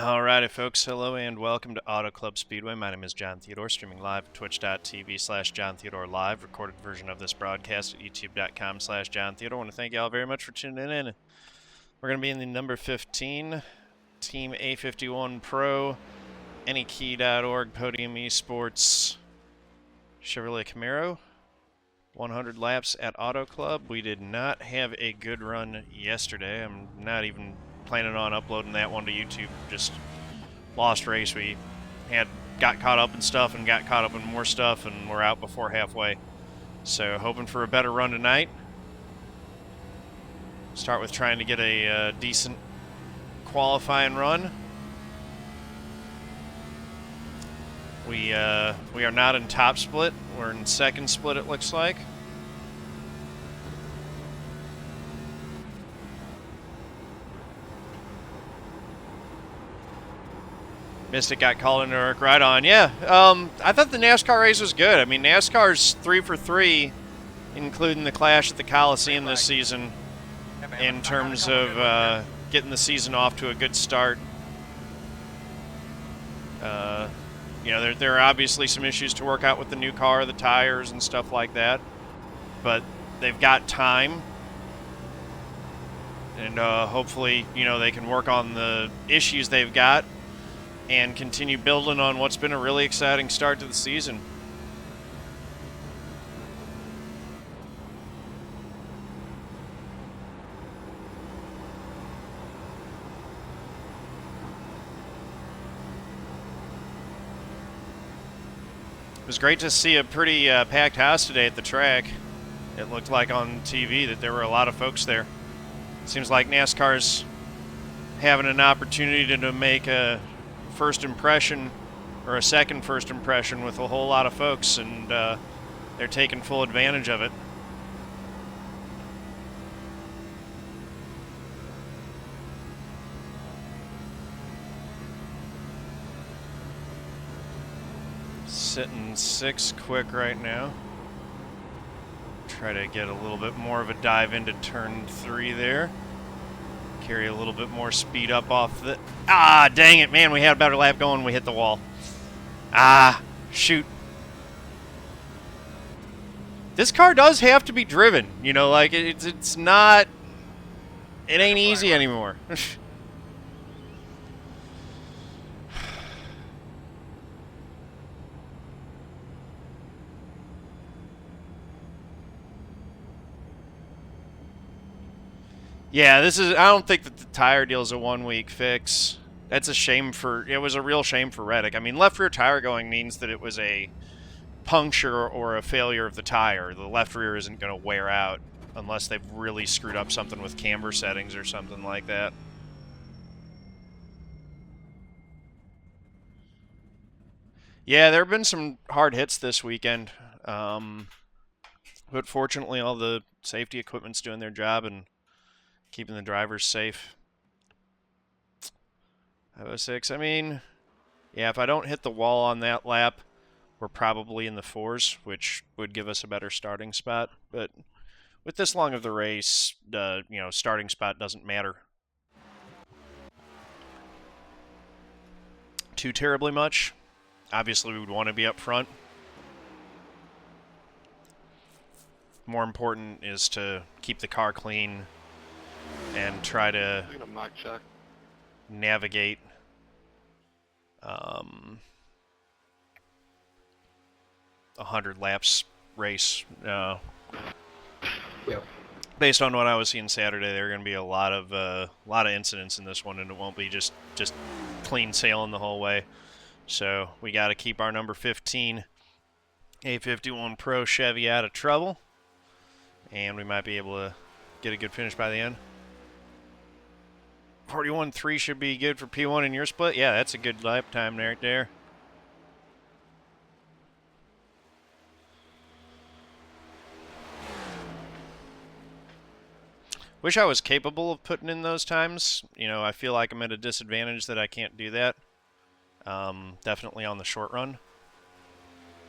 Alrighty, folks. Hello and welcome to Auto Club Speedway. My name is John Theodore, streaming live at twitch.tv/John Theodore Live. Recorded version of this broadcast at youtube.com/John Theodore. I want to thank you all very much for tuning in. We're going to be in the number 15, Team A51 Pro, AnyKey.org, Podium Esports, Chevrolet Camaro. 100 laps at Auto Club. We did not have a good run yesterday. I'm not even planning on uploading that one to YouTube. Just lost race. We got caught up in stuff and got caught up in more stuff, and we're out before halfway. So hoping for a better run tonight. Start with trying to get a decent qualifying run. We are not in top split. We're in second split, it looks like. Mystic got called into work right on. Yeah, I thought the NASCAR race was good. I mean, NASCAR's 3 for 3, including the clash at the Coliseum this season, in terms of getting the season off to a good start. You know, there are obviously some issues to work out with the new car, the tires, and stuff like that. But they've got time. And hopefully, you know, they can work on the issues they've got and continue building on what's been a really exciting start to the season. It was great to see a pretty packed house today at the track. It looked like on TV that there were a lot of folks there. Seems like NASCAR's having an opportunity to make a first impression or a second first impression with a whole lot of folks, and they're taking full advantage of it. Sitting 6 quick right now. Try to get a little bit more of a dive into turn 3 there. Carry a little bit more speed up off the... Ah, dang it, man. We had a better lap going. We hit the wall. Ah, shoot. This car does have to be driven. You know, like, it's not... It ain't easy anymore. Yeah, this is... I don't think that the tire deal is a one-week fix. That's a shame for... It was a real shame for Reddick. I mean, left rear tire going means that it was a puncture or a failure of the tire. The left rear isn't going to wear out unless they've really screwed up something with camber settings or something like that. Yeah, there have been some hard hits this weekend. But fortunately, all the safety equipment's doing their job and keeping the drivers safe. 506, I mean, yeah, if I don't hit the wall on that lap, we're probably in the 4s, which would give us a better starting spot. But with this long of the race, you know, starting spot doesn't matter too terribly much. Obviously, we would want to be up front. More important is to keep the car clean and try to navigate a 100 laps race. Yep. Based on what I was seeing Saturday, there are going to be a lot of incidents in this one, and it won't be just clean sailing the whole way. So we got to keep our number 15 A51 Pro Chevy out of trouble, and we might be able to get a good finish by the end. 41.3 should be good for P1 in your split. Yeah, that's a good lap time right there. Wish I was capable of putting in those times. You know, I feel like I'm at a disadvantage that I can't do that. Definitely on the short run.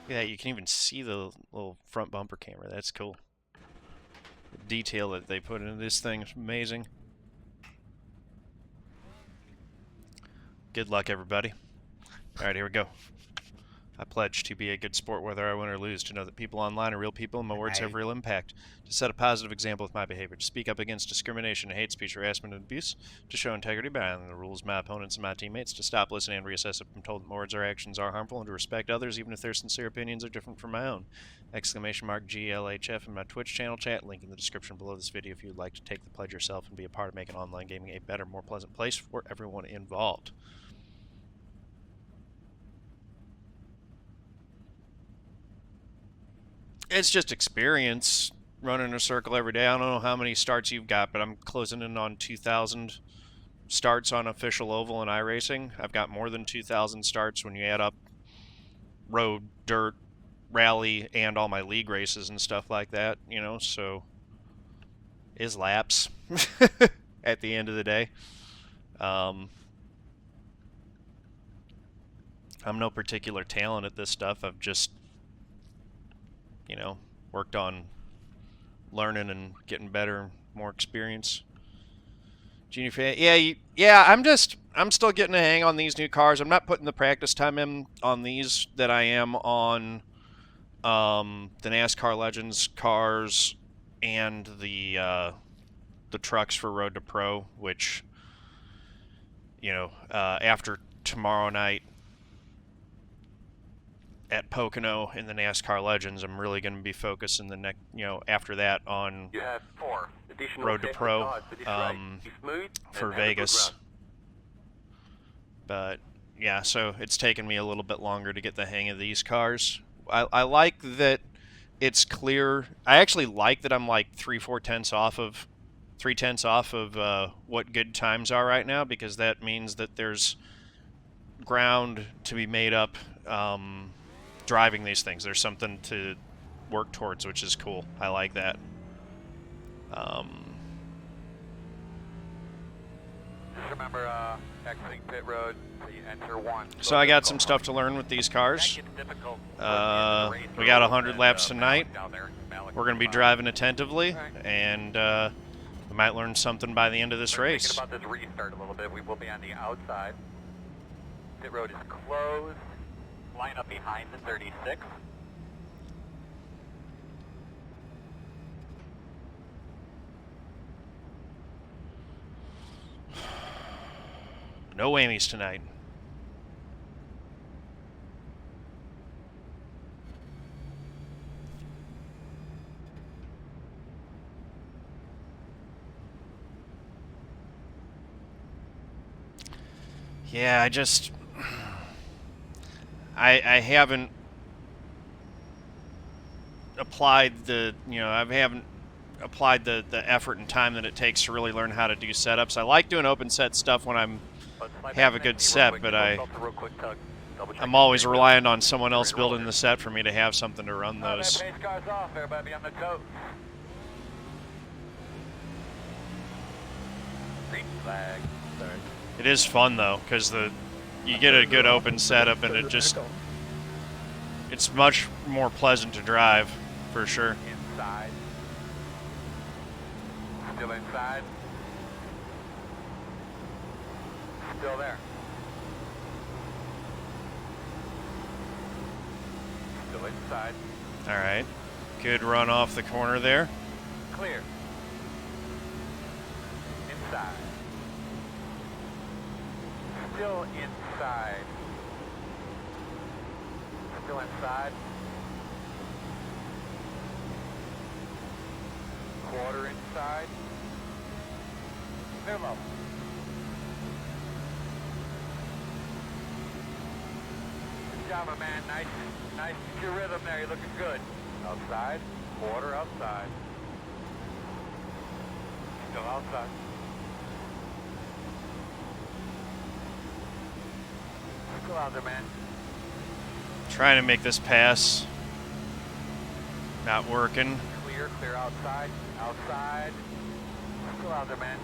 Look at that, you can even see the little front bumper camera. That's cool. The detail that they put into this thing is amazing. Good luck, everybody. All right, here we go. I pledge to be a good sport whether I win or lose, to know that people online are real people and my words have real impact, to set a positive example with my behavior, to speak up against discrimination, hate speech, harassment, and abuse, to show integrity by honoring the rules of my opponents and my teammates, to stop, listen, and reassess if I'm told that my words or actions are harmful, and to respect others even if their sincere opinions are different from my own. !GLHF in my Twitch channel chat, link in the description below this video if you would like to take the pledge yourself and be a part of making online gaming a better, more pleasant place for everyone involved. It's just experience running a circle every day. I don't know how many starts you've got, but I'm closing in on 2,000 starts on official oval and iRacing. I've got more than 2,000 starts when you add up road, dirt, rally, and all my league races and stuff like that, you know, so is laps at the end of the day. I'm no particular talent at this stuff. I've just, you know, worked on learning and getting better, more experience. Junior fan, yeah. I'm still getting a hang on these new cars. I'm not putting the practice time in on these that I am on the NASCAR Legends cars and the trucks for Road to Pro, which, you know, after tomorrow night at Pocono in the NASCAR Legends, I'm really going to be focusing the next, you know, after that on Road to Pro for Vegas. But yeah, so it's taken me a little bit longer to get the hang of these cars. I like that it's clear. I actually like that I'm like 3 tenths off of what good times are right now, because that means that there's ground to be made up driving these things. There's something to work towards, which is cool. I like that. Just remember, exiting pit road, enter 1. So I got some stuff to learn with these cars. We got 100 laps tonight. We're going to be driving attentively, and we might learn something by the end of this race. Thinking about this restart a little bit. We will be on the outside. Pit road is closed. Line up behind the 36. No whammies tonight. Yeah, I haven't applied the, you know, I haven't applied the effort and time that it takes to really learn how to do setups. I like doing open set stuff when I'm have a good set, but I'm always relying on someone else building the set for me to have something to run those. It is fun though, because you get a good open setup and it's much more pleasant to drive, for sure. Inside. Still inside. Still there. Still inside. All right. Good run off the corner there. Clear. Inside. Still inside. Still inside. Quarter inside. Clear level. Good job, my man. Nice to your rhythm there. You're looking good. Outside. Quarter outside. Still outside. Still out there, man. Trying to make this pass. Not working. Clear outside. Outside. Still out there, man.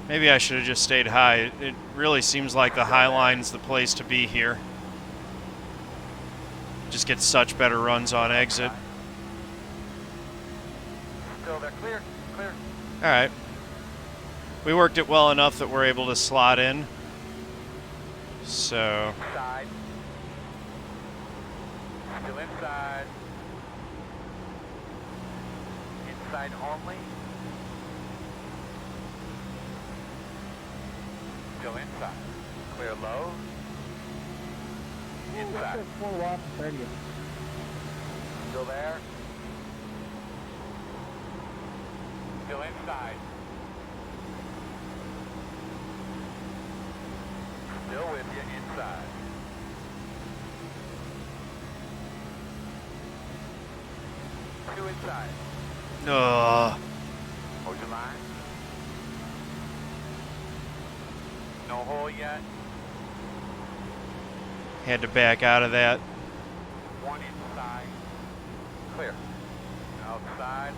Maybe I should have just stayed high. It really seems like the high line's the place to be here. Just get such better runs on exit. Still there. Clear. All right. We worked it well enough that we're able to slot in. So. Inside. Still inside. Inside only. Still inside. Clear low. Inside. Still there. Still inside. Still with you inside. Two inside. Hold your line. No hole yet. Had to back out of that. One inside. Clear. Outside.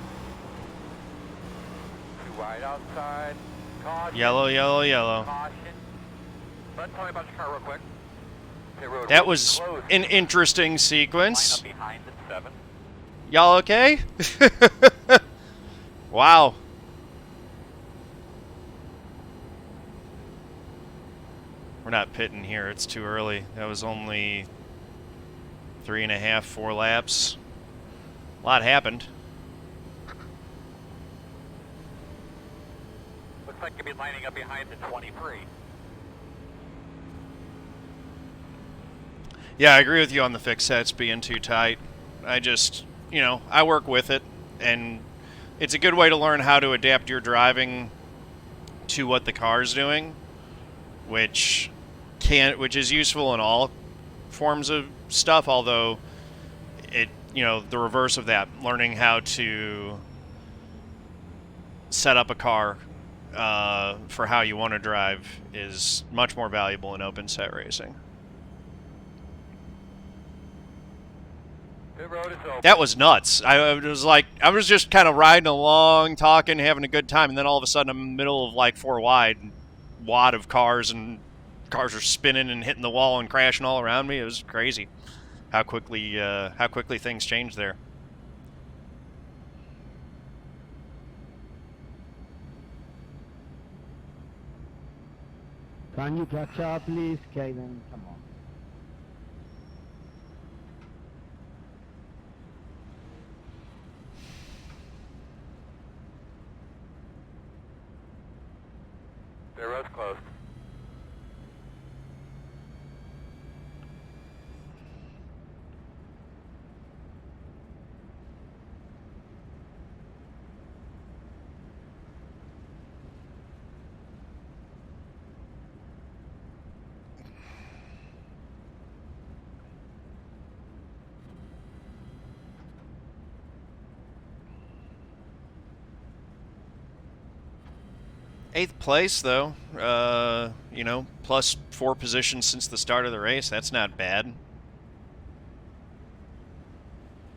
Two wide outside. Caution. Yellow, yellow, yellow. Caution. Tell me about your car real quick. That was an interesting sequence. Line up behind at 7. Y'all okay? Wow. We're not pitting here. It's too early. That was only 3.5, 4 laps. A lot happened. Looks like you'll be lining up behind the 23. Yeah, I agree with you on the fixed sets being too tight. I just, you know, I work with it, and it's a good way to learn how to adapt your driving to what the car's doing, which is useful in all forms of stuff, although it, you know, the reverse of that, learning how to set up a car for how you want to drive is much more valuable in open set racing. Pit road is open. That was nuts. I was just kind of riding along, talking, having a good time, and then all of a sudden I'm in the middle of like 4 wide, wad of cars, and cars are spinning and hitting the wall and crashing all around me. It was crazy how quickly things changed there. Can you catch up, please, Kaiden? Come on. The road's closed. Eighth place, though, you know, plus 4 positions since the start of the race. That's not bad.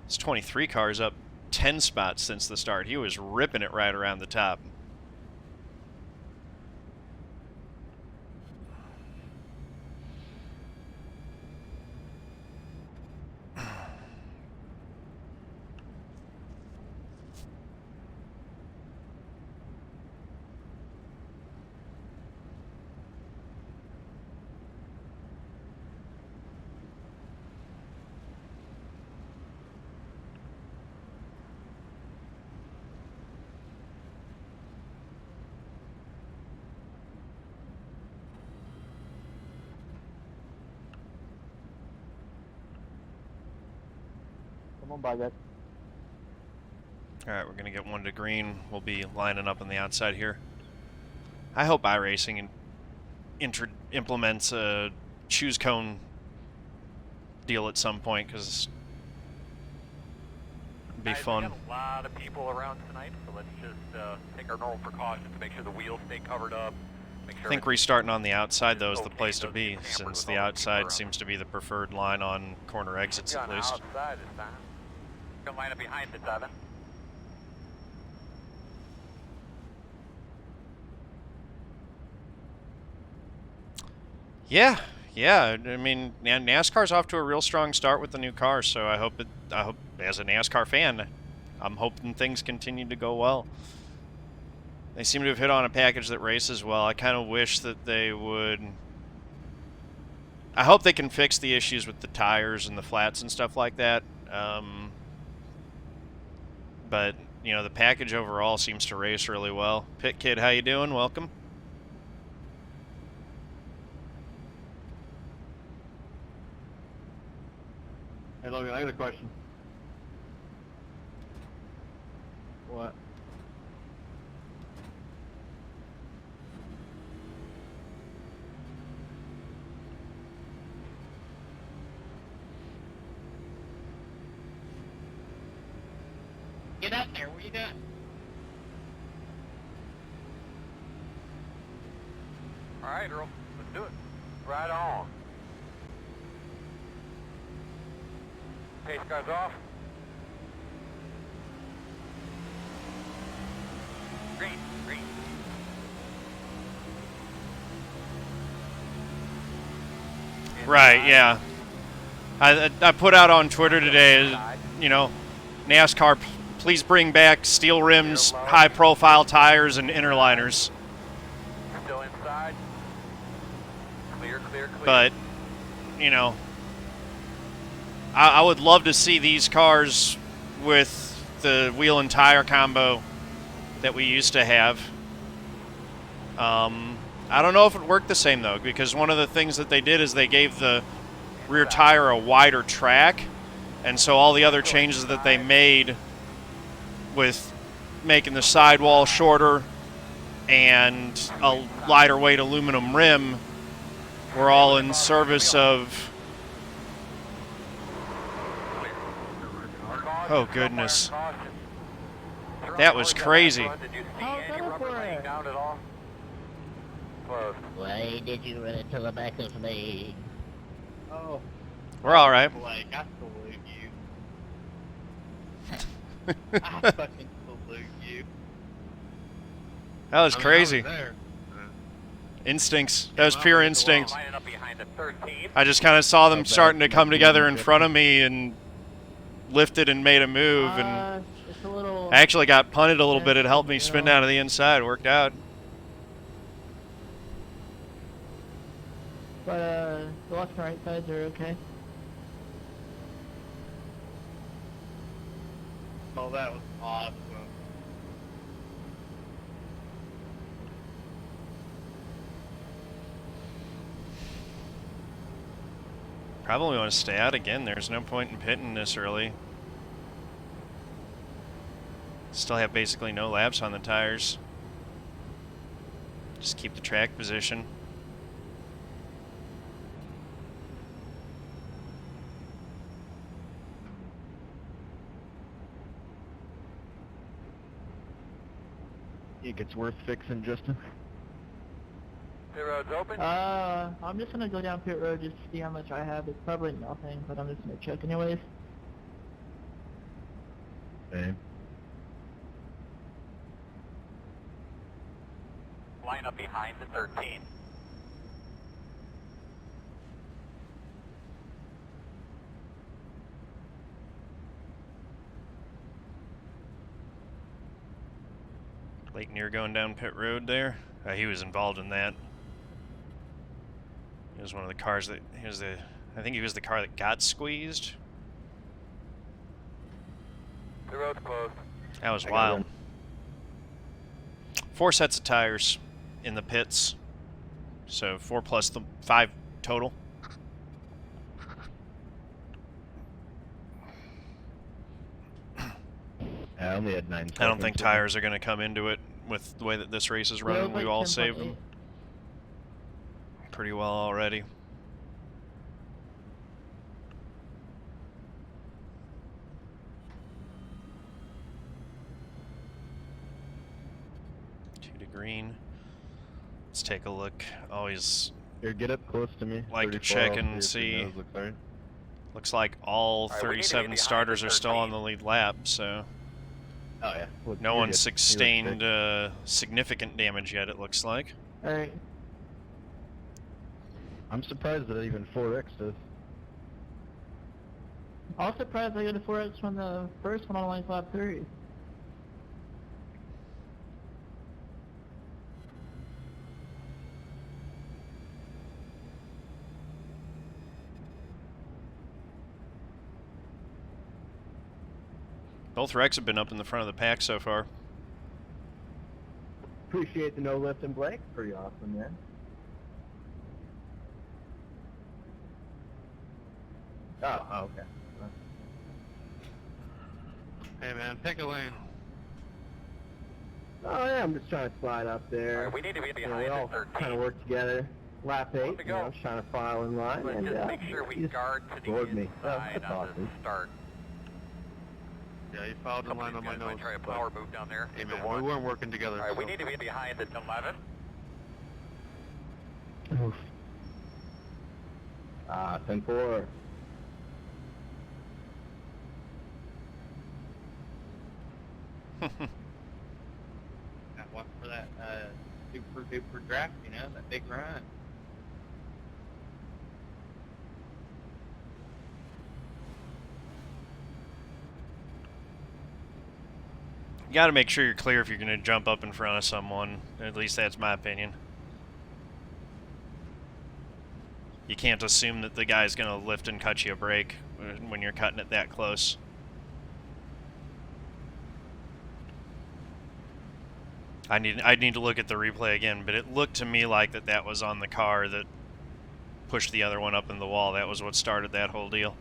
It's 23 cars up 10 spots since the start. He was ripping it right around the top. Come on, Baguette. All right, we're going to get one to green. We'll be lining up on the outside here. I hope iRacing implements a choose cone deal at some point, because it'd be fun. We got a lot of people around tonight, so let's just take our normal precautions to make sure the wheels stay covered up. I think restarting on the outside, though, is the place to be, since the outside seems to be the preferred line on corner exits, at least. Outside this time. Gonna line up behind the 7. Yeah. I mean, NASCAR's off to a real strong start with the new car, so I hope as a NASCAR fan, I'm hoping things continue to go well. They seem to have hit on a package that races well. I kind of wish that they would I hope they can fix the issues with the tires and the flats and stuff like that. But, you know, the package overall seems to race really well. Pit Kid, how you doing? Welcome. Hey, Logan, I got a question. What? Get up there, what are you doing? All right, Earl, let's do it. Right on. Pace cars off. Green, green. Right, yeah. I put out on Twitter today, you know, NASCAR, please bring back steel rims, high-profile tires, and interliners. Still inside. Clear, clear, clear. But, you know, I would love to see these cars with the wheel and tire combo that we used to have. I don't know if it worked the same, though, because one of the things that they did is they gave the rear tire a wider track, and so all the other changes that they made with making the sidewall shorter and a lighter weight aluminum rim were all in service of... Oh, goodness. That was crazy. Did you see Oh, any go rubber for laying it. down at all? Close. Why did you run into the back of me? Oh. We're all right. Blake, I salute you. I fucking salute you. That was crazy. There. Instincts. That was pure instinct. Lining up behind the 13. I just kind of saw them starting to come together in front of me and lifted and made a move, and It's a little... I actually got punted a little bit. It helped me spin down to the inside. It worked out. But, the left and right sides are okay. Oh, that was awesome. Probably want to stay out again. There's no point in pitting this early. Still have basically no laps on the tires. Just keep the track position. Think it's worth fixing, Justin? The road's open. I'm just gonna go down pit road just to see how much I have. It's probably nothing, but I'm just gonna check anyways. Okay. Line up behind the 13. Lake Near going down pit road there. He was involved in that. He was one of the cars that I think he was the car that got squeezed. The road's closed. That was wild. 4 sets of tires in the pits, so 4 plus the 5 total. I only had 9 seconds. I don't think tires are going to come into it with the way that this race is running. We've all saved them pretty well already. Two to green. Let's take a look. Always Here, get up close to me. like to 34, check I'll and if your see. nose looks alright. Looks like all All right, we need to be 37 behind starters the are still on 13. the lead lap, so Oh, yeah. Look, no you're one's good. You look sustained good. significant damage yet, it looks like. Alright. I'm surprised that even 4X does. I was surprised I got a 4X from the first one on like lap 3. Both wrecks have been up in the front of the pack so far. Appreciate the no lift and Blake. Pretty awesome, man. Oh, okay. Hey man, pick a lane. Oh yeah, I'm just trying to slide up there. All right, we need to be behind we all the 13. kind of work together. Lap 8, to you know, go. just trying to file in line. But and just make sure we he just guard to the scored me. inside That's on awesome. the start. Yeah, you followed the line on my nose. Try a power move down there. Hey into man, one. we weren't working together. All right, we so- need to be behind the 11. Oof. 10-4. I went for that super duper draft, you know, that big run. You got to make sure you're clear if you're going to jump up in front of someone. At least that's my opinion. You can't assume that the guy's going to lift and cut you a break when you're cutting it that close. I need to look at the replay again, but it looked to me like that was on the car that pushed the other one up in the wall. That was what started that whole deal.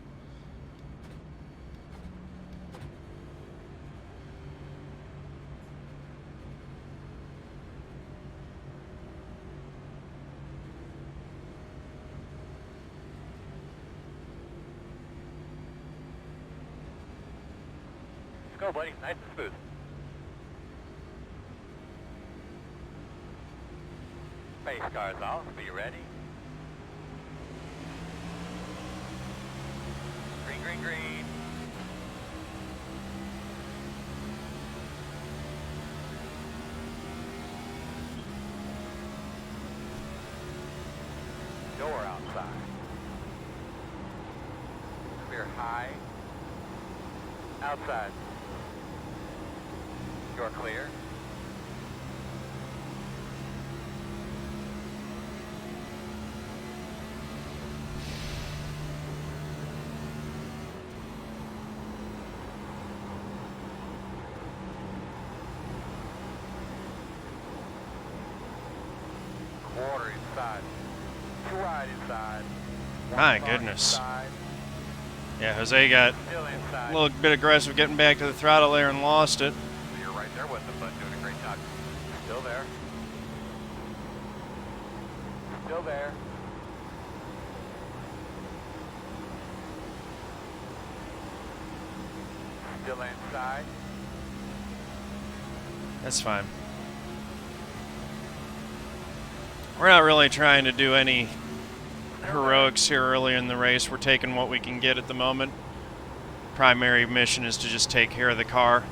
Let's go, buddy. Nice and smooth. Face cars off. Be ready. Green, green, green. Door outside. Clear high. Outside. Door clear. Quarter inside. 2 wide inside. My One goodness. inside. Yeah, Jose got Still inside. a little bit aggressive getting back to the throttle there and lost it. You're right there with them, bud. Doing a great job. Still there. Still there. Still inside. That's fine. We're not really trying to do any heroics here early in the race. We're taking what we can get at the moment. Primary mission is to just take care of the car.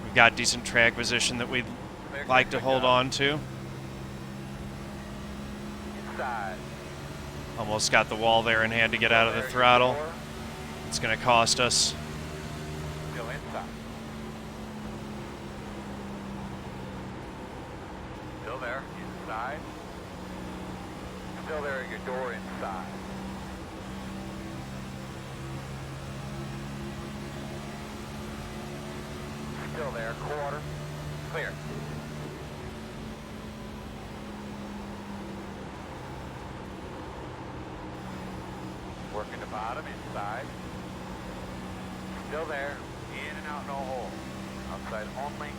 We've got decent track position that we'd Clear, like clear, to clear, hold go. on to. Inside. Almost got the wall there and had to get out of the There, throttle. door. It's going to cost us. Still inside. Still there. Inside. Still there at your door inside. Still there. Quarter. Clear. Working the bottom inside. Still there. In and out, no hole. Outside only.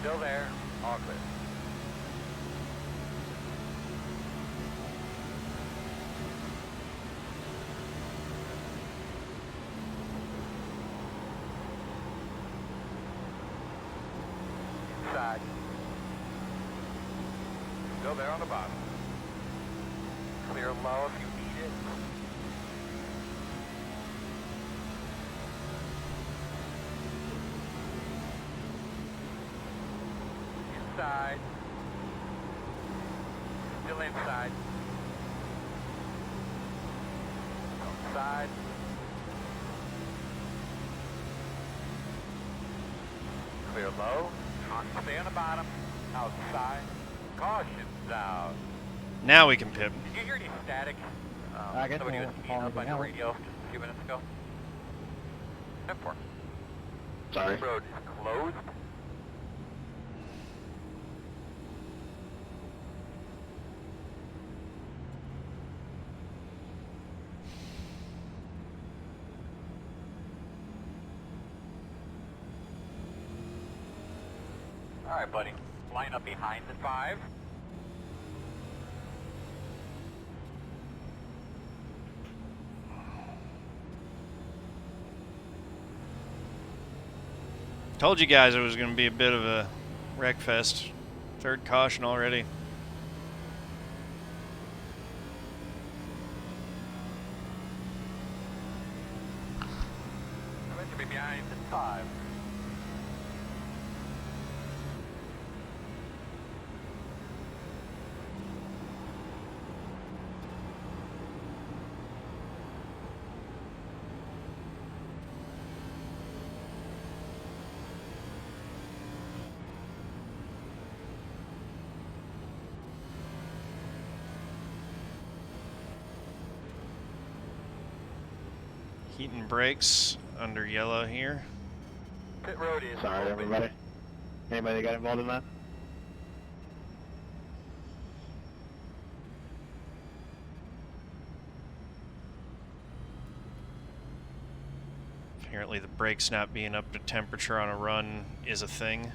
Still there. All clear. Inside. Still there on the bottom. Clear low if you need it. Inside. Still inside. Outside. Clear low. Stay on the bottom. Outside. Caution's out. Now we can pit. Did you hear any static? I guess Somebody I was have to speeding follow up on the the house. radio just a few minutes ago. 10-4. Sorry. Pit road is closed. All right, buddy. Line up behind the 5. Told you guys it was going to be a bit of a wreck fest. Third caution already. I'm going to be behind the 5. Heating brakes under yellow here. Pit road is Sorry, open. everybody. Anybody got involved in that? Apparently the brakes not being up to temperature on a run is a thing.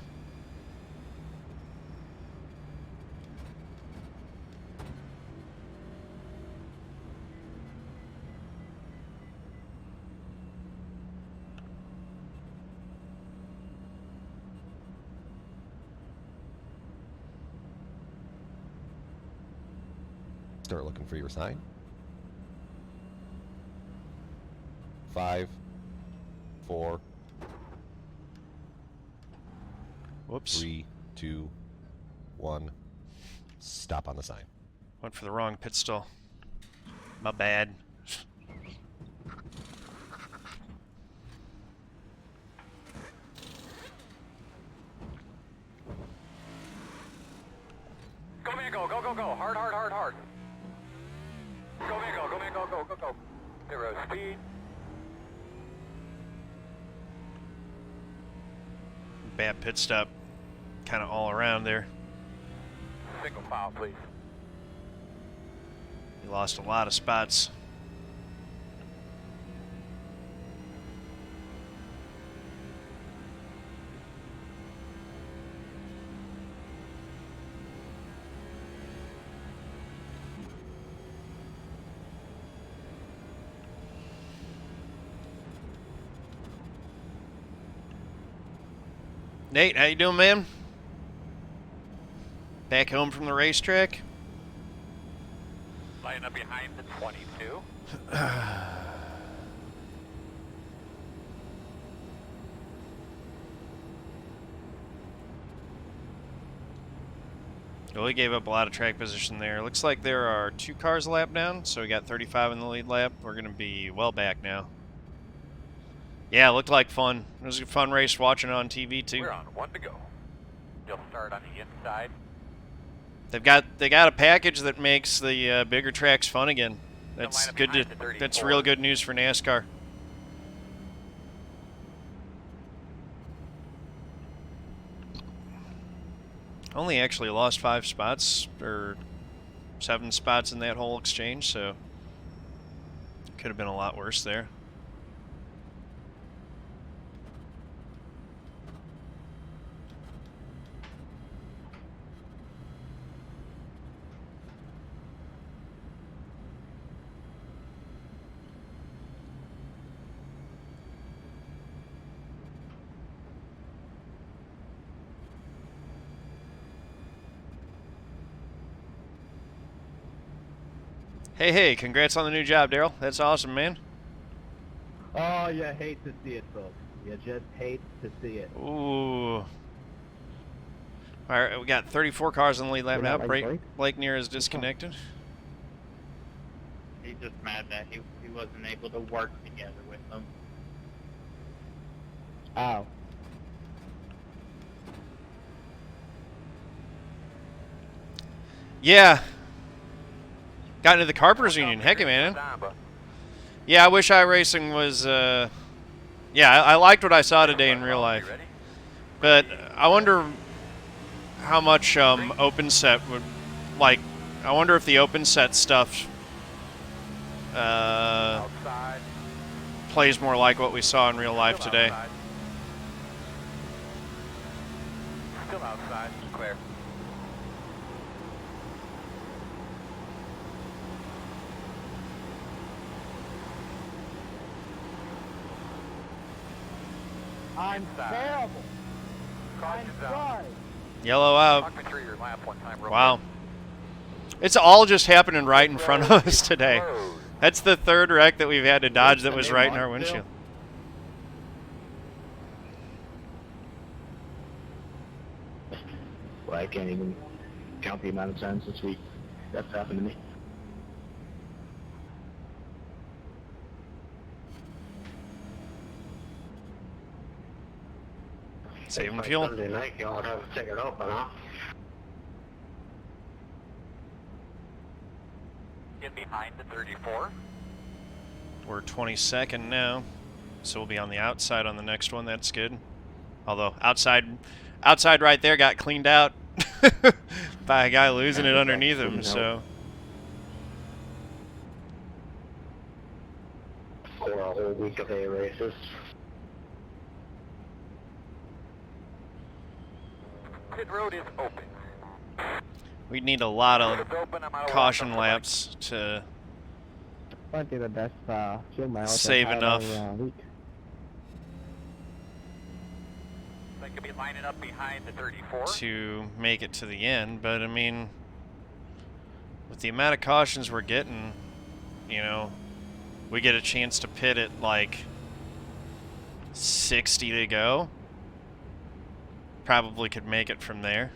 Start looking for your sign. 5, 4, Whoops. 3, 2, 1. Stop on the sign. Went for the wrong pit stall. My bad. Go, man, go, go, go, go. Hard, hard, hard, hard. Go, man, go, go, man, go, go, go, go. Pit road speed. Bad pit stop. Kind of all around there. Single file, please. You lost a lot of spots. Nate, how you doing, man? Back home from the racetrack? Line up behind the 22. Well, we gave up a lot of track position there. Looks like there are 2 cars a lap down, so we got 35 in the lead lap. We're going to be well back now. Yeah, it looked like fun. It was a fun race watching it on TV, too. We're on 1 to go. You'll start on the inside. They got a package that makes the bigger tracks fun again. That's line up good. behind the 34. That's real good news for NASCAR. Only actually lost 5 spots or 7 spots in that whole exchange, so could have been a lot worse there. Hey, congrats on the new job, Daryl. That's awesome, man. Oh, you hate to see it, folks. You just hate to see it. Ooh. All right, we got 34 cars in the lead lap now. Blake Neer is disconnected. He's just mad that he wasn't able to work together with them. Ow. Yeah. Got into the Carpenters Union. Heck, man. Yeah, I wish iRacing was, Yeah, I liked what I saw today in real life. Ready? But I wonder how much open set would, like, I wonder if the open set stuff Outside. plays more like what we saw in real life Still today. outside. Still outside. Clear. I'm Inside. terrible. I'm Caution's out. sorry. Yellow out. Talk me through your lap one time real Wow. quick. It's all just happening right in front of us today. Close. That's the third wreck that we've had to dodge that was right in our Markville? windshield. Well, I can't even count the amount of times this week that's happened to me. Saving fuel. Sunday night, y'all have a ticket open, huh? Get behind the 34. We're 22nd now, so we'll be on the outside on the next one. That's good. Although outside right there got cleaned out by a guy losing it underneath him. So For a whole week of A races. Pit road is open. we need a lot of It's open. I'm out of caution lap. laps to Might be the best fuel mileage save enough. week. They could be lining up behind the 34. to make it to the end. But I mean, with the amount of cautions we're getting, you know, we get a chance to pit at like 60 to go. Probably could make it from there.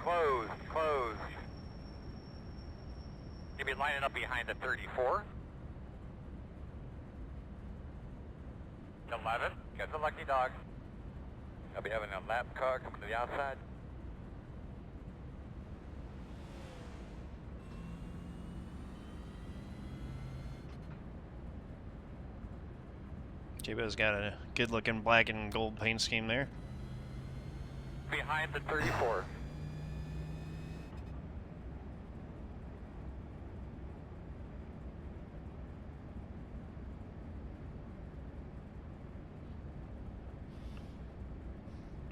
Close, close. You'll be lining up behind the 34. 11. Got the lucky dog. I'll be having a lap car coming to the outside. J-Bo's got a good looking black and gold paint scheme there. Behind the 34.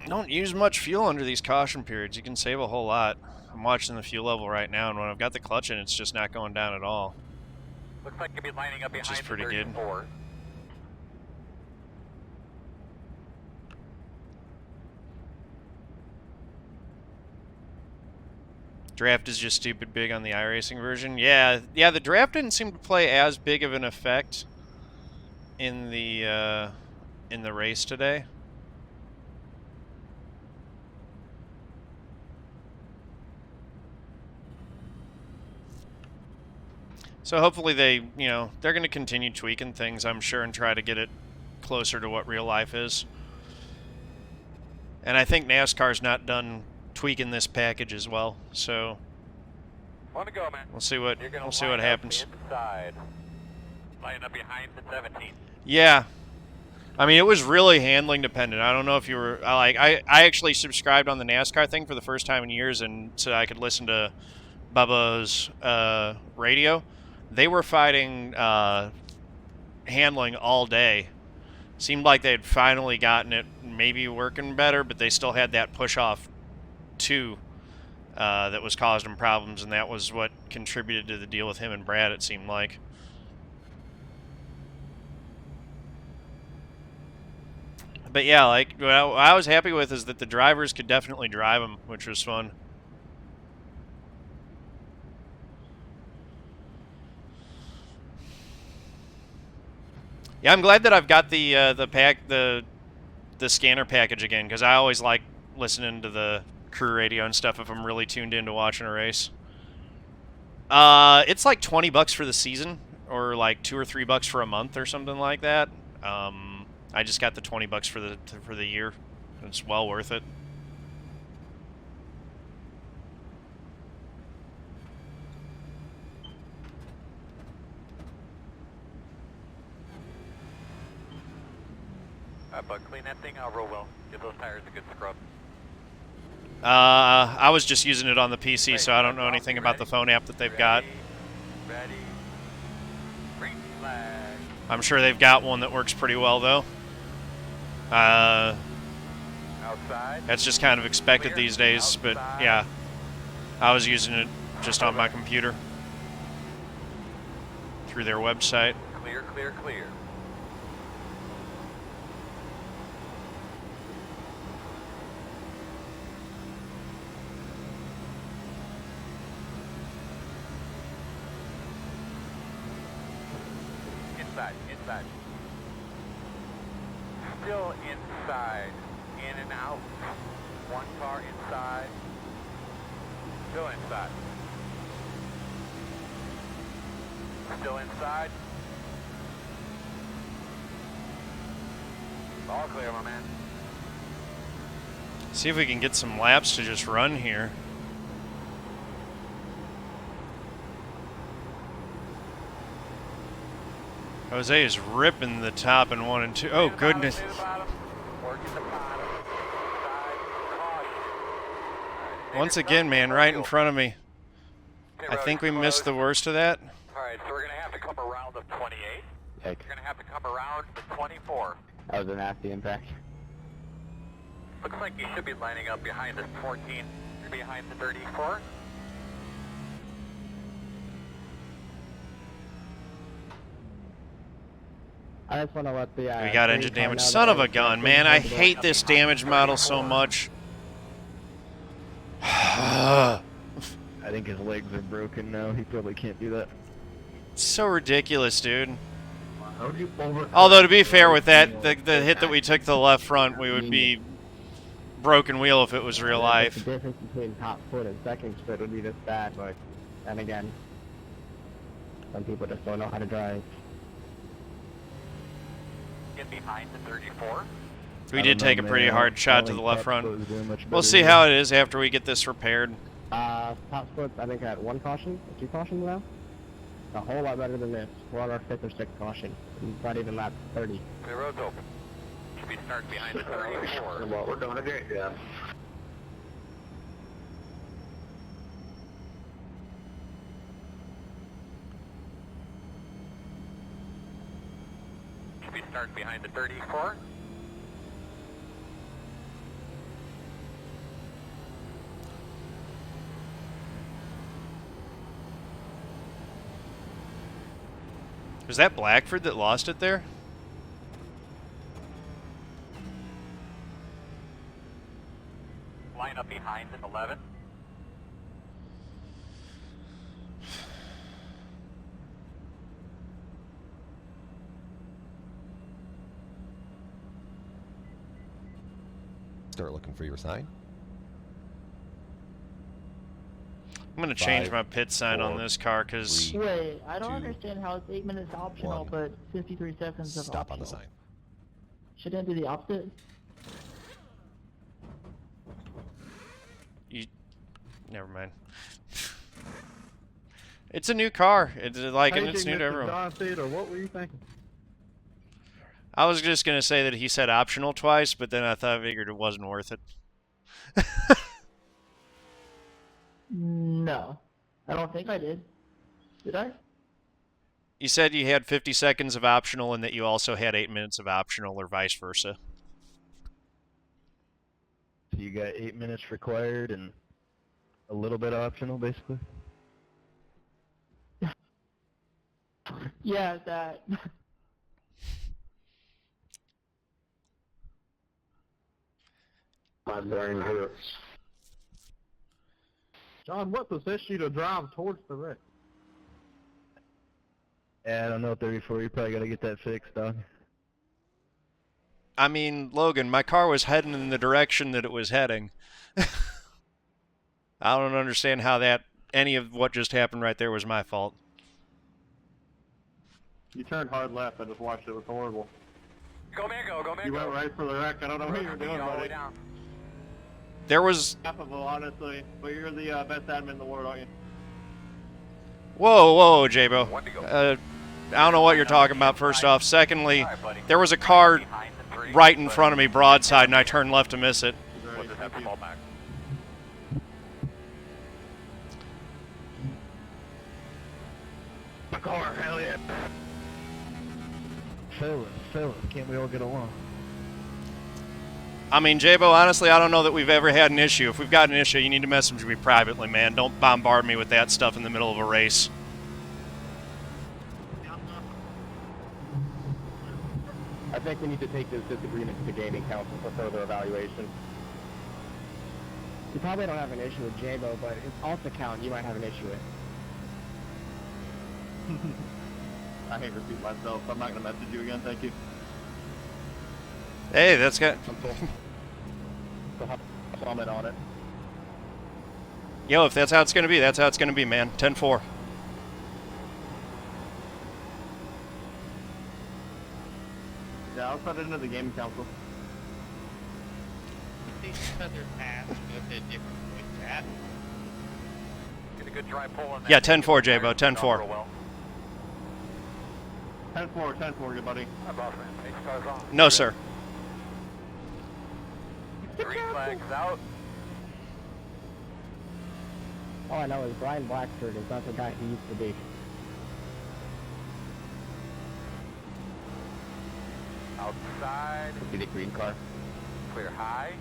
Don't use much fuel under these caution periods. You can save a whole lot. I'm watching the fuel level right now, and when I've got the clutch in, it's just not going down at all. Looks like you'll be lining up Which behind is pretty the good. 34. Draft is just stupid big on the iRacing version. Yeah, the draft didn't seem to play as big of an effect in the race today. So hopefully they're going to continue tweaking things, I'm sure, and try to get it closer to what real life is. And I think NASCAR's not done tweaking this package as well, so Want to go, man. we'll see what You're gonna we'll see line what up happens. inside. Lining up behind the 17. Yeah, I mean, it was really handling dependent. I don't know if you were I actually subscribed on the NASCAR thing for the first time in years, and so I could listen to Bubba's radio. They were fighting handling all day. Seemed like they had finally gotten it maybe working better, but they still had that push off too that was causing them problems, and that was what contributed to the deal with him and Brad, it seemed like. But yeah, like what I was happy with is that the drivers could definitely drive them, which was fun. Yeah, I'm glad that I've got the scanner package again, because I always like listening to the crew radio and stuff if I'm really tuned into watching a race. It's like $20 for the season, or like $2 or $3 for a month or something like that. I just got the $20 for the year. It's well worth it. But clean that thing out real well. Give those tires a good scrub. I was just using it on the PC, so I don't know anything about the phone app that they've got. Ready. Green flag. I'm sure they've got one that works pretty well, though. Outside. That's just kind of expected these days, but yeah. I was using it just on my computer through their website. Clear, clear, clear. Inside, inside. Still inside. In and out. One car inside. Still inside. Still inside. All clear, my man. See if we can get some laps to just run here. Jose is ripping the top in 1 and 2. Oh, goodness. Once again, man, right in front of me. I think we missed the worst of that. Alright, so we're going to have to come around the 28. Yikes. We're going to have to come around the 24. That was a nasty impact. Looks like you should be lining up behind the 14. You're behind the 34. I just want to let the... We got engine damage. Son of a gun, man. I hate this damage model so much. I think his legs are broken now. He probably can't do that. It's so ridiculous, dude. How'd you over... Although, to be fair with that, the hit that we took to the left front, we would be broken wheel if it was real life. The difference between top foot and second split would be this bad, but then again, some people just don't know how to drive. Get behind the 34. We did take a pretty hard shot to the left front. We'll see how it is after we get this repaired. Top splits, I think I had 1 caution, or 2 cautions now. A whole lot better than this. We're on our 5th or 6th caution. Not even lap 30. The road's open. Should be starting behind the 34. Well, we're doing a great job. Should be starting behind the 34. Was that Blackford that lost it there? Line up behind an 11. Start looking for your sign. I'm going to change 5, my pit sign on 4, this car because 3, Wait, I don't 2, understand how it's 8 minutes optional, 1. but 53 seconds of Stop on the optional. sign. Shouldn't it do the opposite? never mind. It's a new car. It's like, and it's new to everyone. John Theodore, what were you thinking? I was just going to say that he said optional twice, but then I figured it wasn't worth it. No. I don't think I did. Did I? You said you had 50 seconds of optional and that you also had 8 minutes of optional or vice versa. So you got 8 minutes required and a little bit optional, basically? Yeah, that. My brain hurts. John, what possessed you to drive towards the wreck? Yeah, I don't know, 34. You probably got to get that fixed, dog. I mean, Logan, my car was heading in the direction that it was heading. I don't understand how any of what just happened right there was my fault. You turned hard left. I just watched it. It was horrible. Go Mango, go Mango. You went right for the wreck. I don't know what you were doing, all the way buddy. down. There was... Laughable, honestly. But you're the best admin in the world, aren't you? Whoa, J-Bo. One to go. I don't know what you're talking about, first off. Secondly, All right, buddy. there was a car Behind the three, right in but front of me, broadside, and I turned left to miss it. we'll just have to fall back. My car, hell yeah. Fellas, can't we all get along? I mean, J-Bo, honestly, I don't know that we've ever had an issue. If we've got an issue, you need to message me privately, man. Don't bombard me with that stuff in the middle of a race. I think we need to take this disagreement to the gaming council for further evaluation. You probably don't have an issue with J-Bo, but his alt account you might have an issue with. I hate repeat myself. I'm not going to message you again, thank you. Hey, that's good. So comment on it. Yo, if that's how it's going to be, that's how it's going to be, man. 10-4. Yeah, I'll put it into the gaming council. These other paths go to a different voice chat. Get a good dry pull in there. Yeah, 10-4, J-Bo, 10-4. Real well. 10-4, good buddy. Hi, boss man. Pace car's on. No, sir. Green flag's out. All I know is Brian Blackford is not the guy he used to be. Outside. See the green car? Clear high.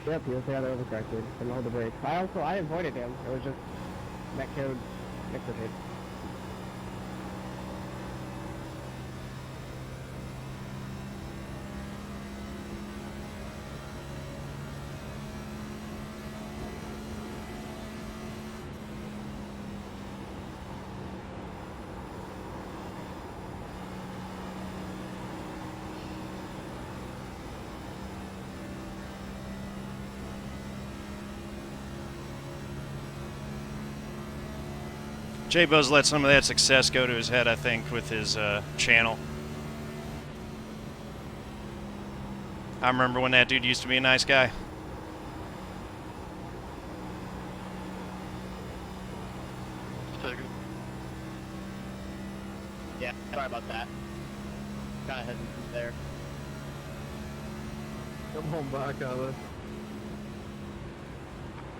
Yep, he was the other overcorrected. Couldn't hold the brake. I avoided him. It was just net code mixer hit. J-Bo's let some of that success go to his head, I think, with his channel. I remember when that dude used to be a nice guy. Yeah, sorry about that. Kind of hesitant there. Come on back, Alex.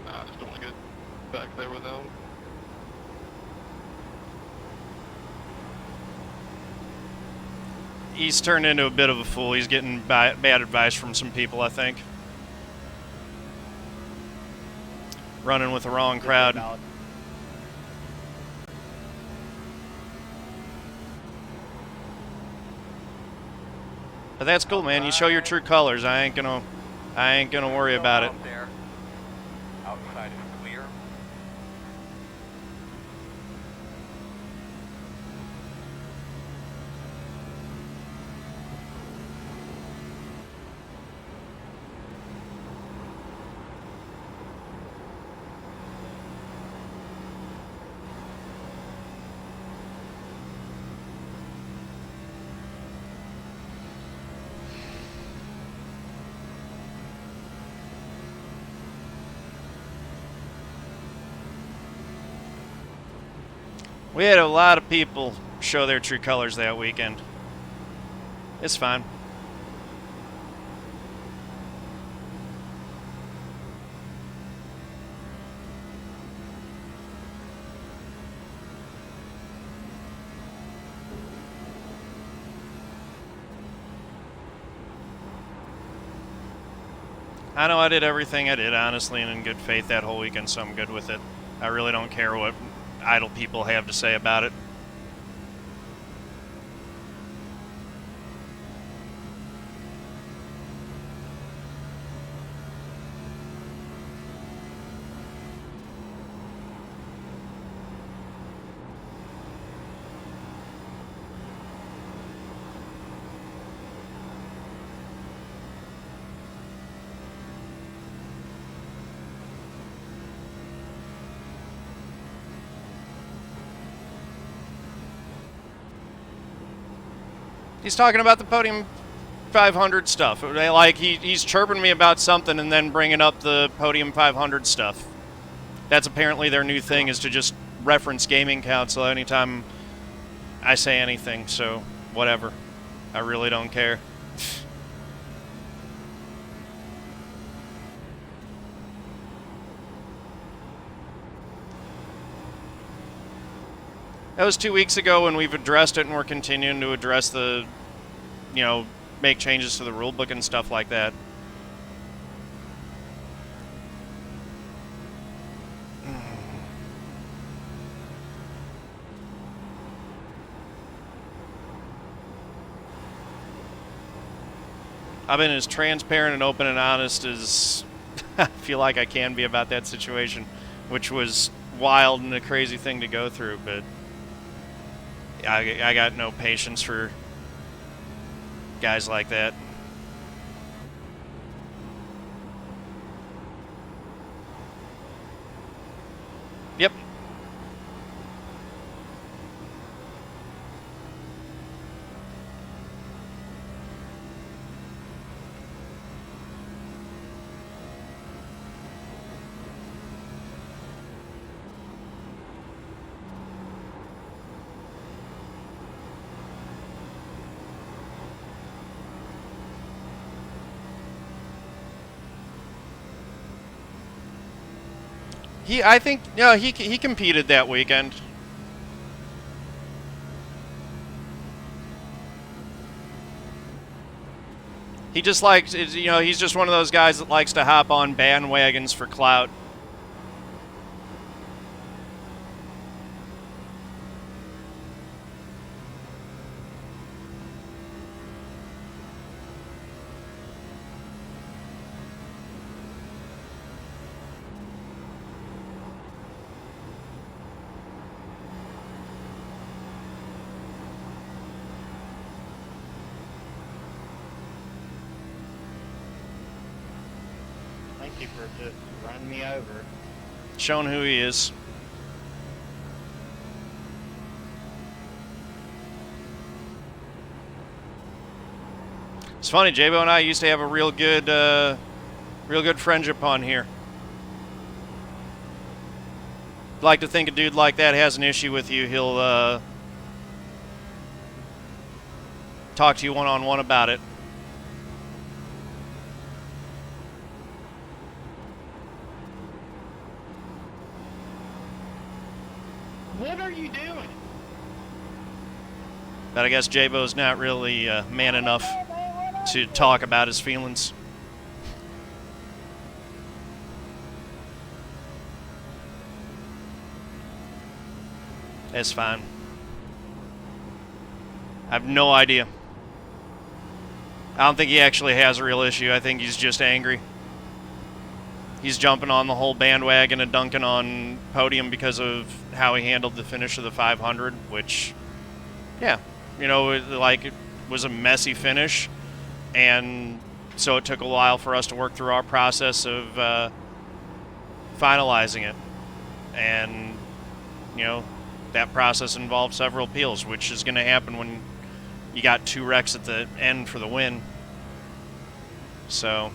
Nah, I just don't want to get back there without him. He's turned into a bit of a fool. He's getting bad advice from some people, I think. Running with the wrong crowd. But that's cool, man. You show your true colors. I ain't gonna worry about it. Out there. Outside is clear. We had a lot of people show their true colors that weekend. It's fine. I know I did everything I did, honestly, and in good faith that whole weekend, so I'm good with it. I really don't care what idle people have to say about it. He's talking about the podium 500 stuff. Like, he's chirping me about something and then bringing up the Podium 500 stuff. That's apparently their new thing, is to just reference Gaming Council anytime I say anything, so whatever. I really don't care. That was 2 weeks ago, and we've addressed it, and we're continuing to address the, you know, make changes to the rule book and stuff like that. I've been as transparent and open and honest as I feel like I can be about that situation, which was wild and a crazy thing to go through, but I got no patience for guys like that. Yep. I think, yeah, he competed that weekend. He just likes, you know, he's just one of those guys that likes to hop on bandwagons for clout. Thank you for just running me over. Showing who he is. It's funny, J-Bo and I used to have a real good friendship on here. Like to think a dude like that has an issue with you, he'll talk to you one-on-one about it. What are you doing? But I guess J-Bo's not really man enough to talk about his feelings. That's fine. I have no idea. I don't think he actually has a real issue. I think he's just angry. He's jumping on the whole bandwagon and dunking on Podium because of how he handled the finish of the 500, which, yeah, you know, it was a messy finish, and so it took a while for us to work through our process of finalizing it. And, you know, that process involved several appeals, which is going to happen when you got 2 wrecks at the end for the win. So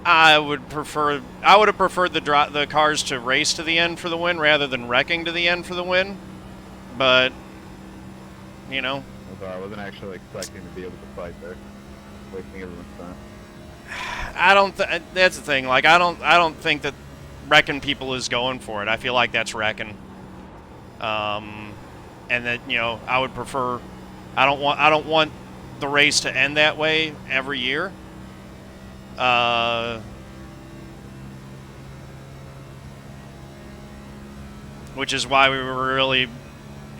I would have preferred the cars to race to the end for the win rather than wrecking to the end for the win. But, you know, I wasn't actually expecting to be able to fight there. Wasting everyone's time. that's the thing. Like, I don't think that wrecking people is going for it. I feel like that's wrecking. And that, you know, I would prefer. I don't want the race to end that way every year. Which is why we were really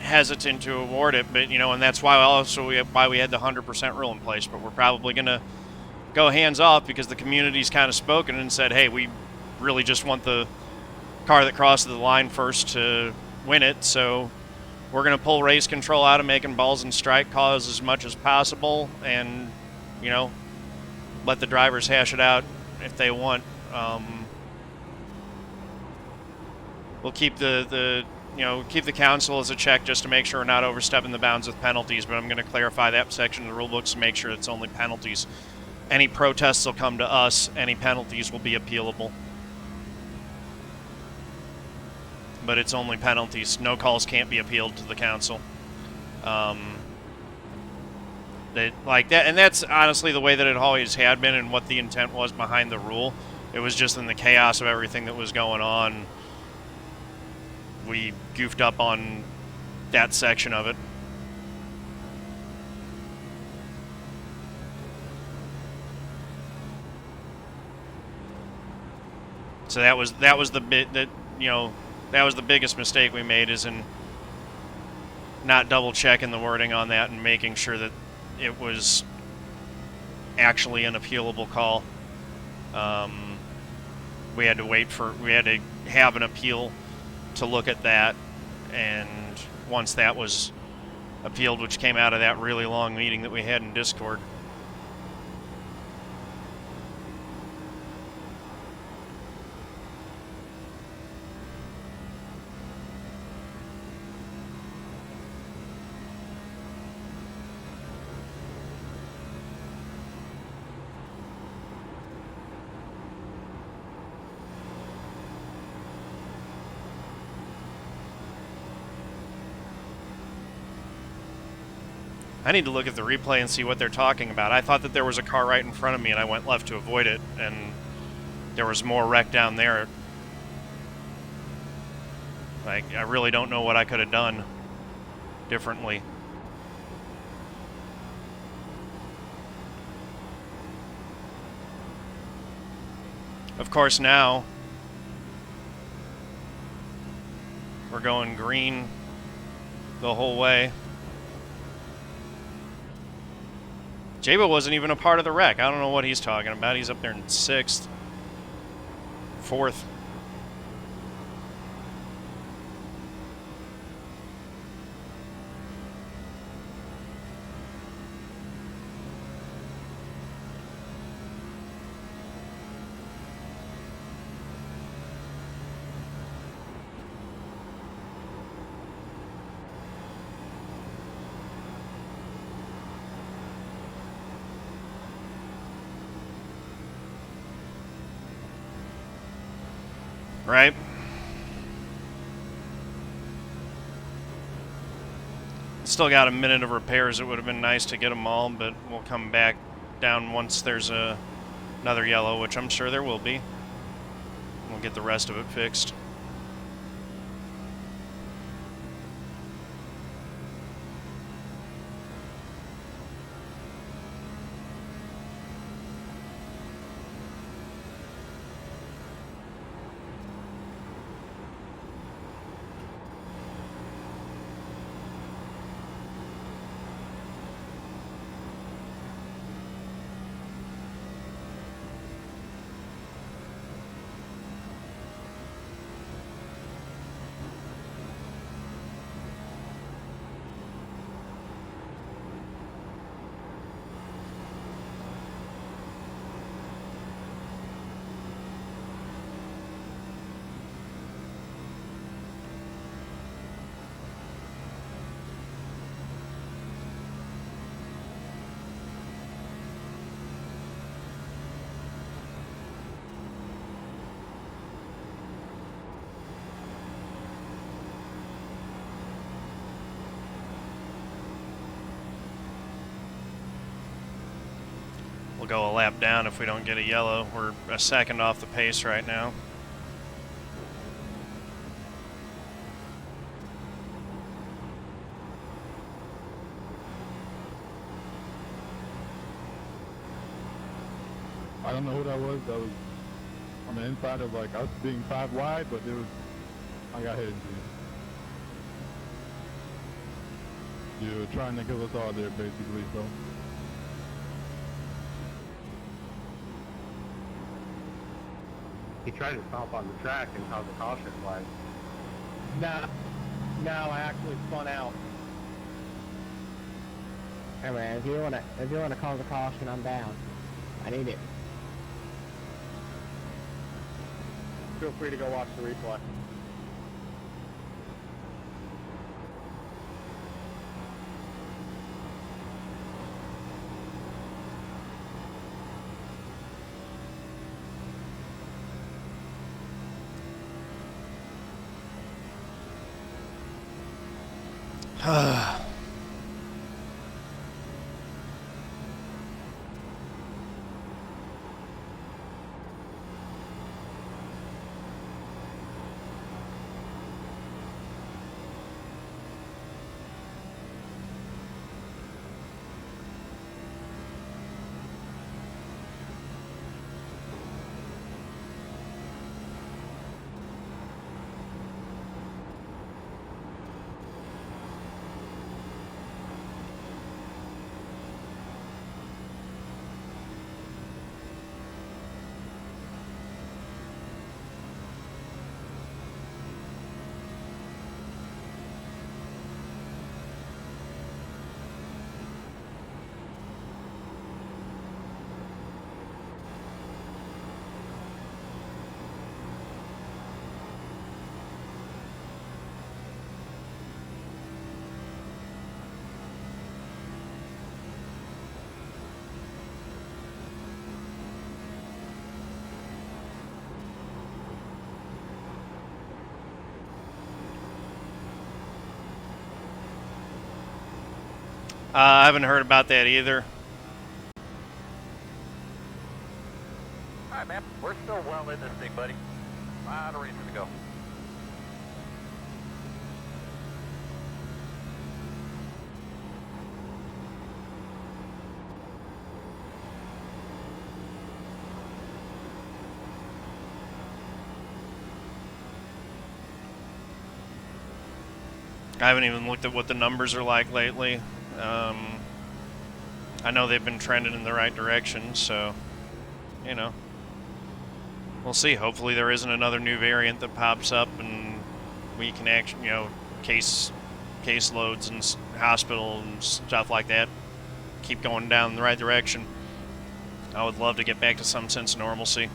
hesitant to award it, but, you know, and that's why why we had the 100% rule in place. But we're probably gonna go hands off because the community's kind of spoken and said, hey, we really just want the car that crosses the line first to win it. So we're gonna pull race control out of making balls and strike calls as much as possible, and, you know, let the drivers hash it out if they want. we'll keep the keep the council as a check just to make sure we're not overstepping the bounds with penalties, but I'm going to clarify that section of the rule books to make sure it's only penalties. Any protests will come to us, any penalties will be appealable. But it's only penalties. No calls can't be appealed to the council. Like that, and that's honestly the way that it always had been and what the intent was behind the rule. It was just in the chaos of everything that was going on, we goofed up on that section of it. So that was the bit that, that was the biggest mistake we made, is in not double checking the wording on that and making sure that it was actually an appealable call. We had to have an appeal to look at that, and once that was appealed, which came out of that really long meeting that we had in Discord. I need to look at the replay and see what they're talking about. I thought that there was a car right in front of me and I went left to avoid it, and there was more wreck down there. Like, I really don't know what I could have done differently. Of course, now we're going green the whole way. Jabo wasn't even a part of the wreck. I don't know what he's talking about. He's up there in 6th, 4th. Right? Still got a minute of repairs. It would have been nice to get them all, but we'll come back down once there's another yellow, which I'm sure there will be. We'll get the rest of it fixed. We'll go a lap down if we don't get a yellow. We're a second off the pace right now. I don't know who that was. That was on the inside of, like, us being 5 wide, but it was, I got hit into you. You were trying to kill us all there, basically, so. He tried to stomp on the track and cause a caution flag. No, I actually spun out. Hey man, if you wanna call the caution, I'm down. I need it. Feel free to go watch the replay. I haven't heard about that either. All right, man. We're still well in this thing, buddy. A lot of reason to go. I haven't even looked at what the numbers are like lately. I know they've been trending in the right direction, so, you know, we'll see. Hopefully there isn't another new variant that pops up and we can actually, you know, caseloads and hospital and stuff like that keep going down in the right direction. I would love to get back to some sense of normalcy.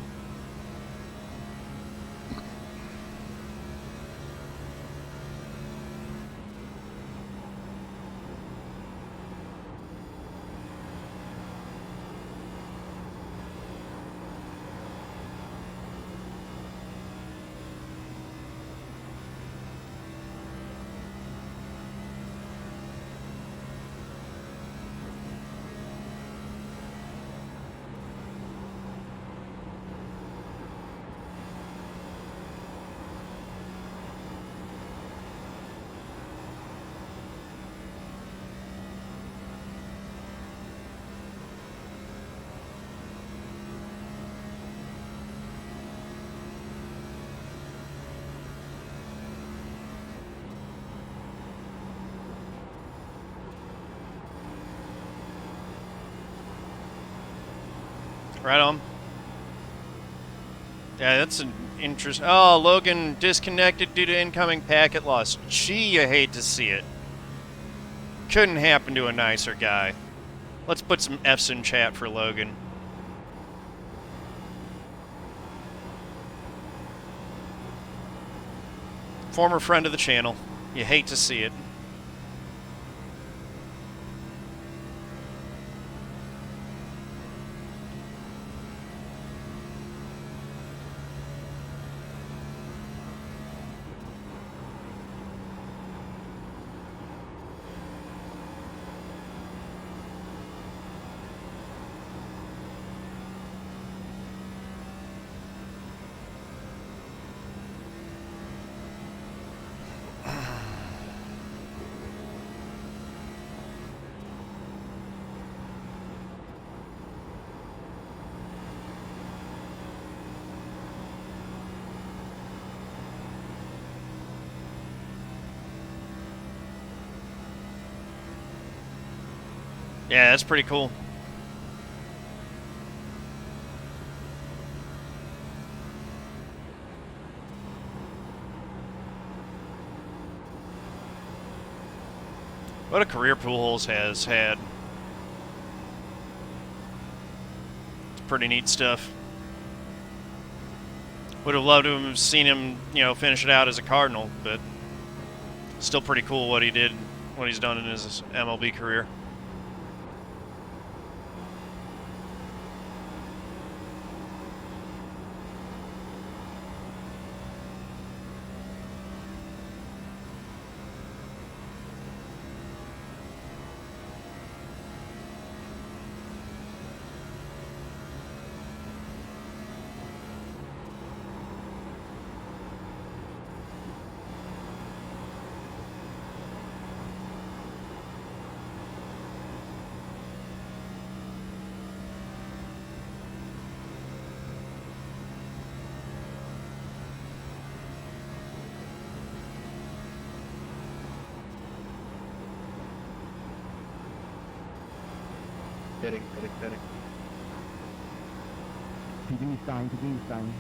Right on. Yeah, that's an interest. Oh, Logan disconnected due to incoming packet loss. Gee, you hate to see it. Couldn't happen to a nicer guy. Let's put some F's in chat for Logan. Former friend of the channel. You hate to see it. Yeah, that's pretty cool. What a career Pujols has had. It's pretty neat stuff. Would have loved to have seen him, you know, finish it out as a Cardinal, but still pretty cool what he did, what he's done in his MLB career. pitting. PD sign.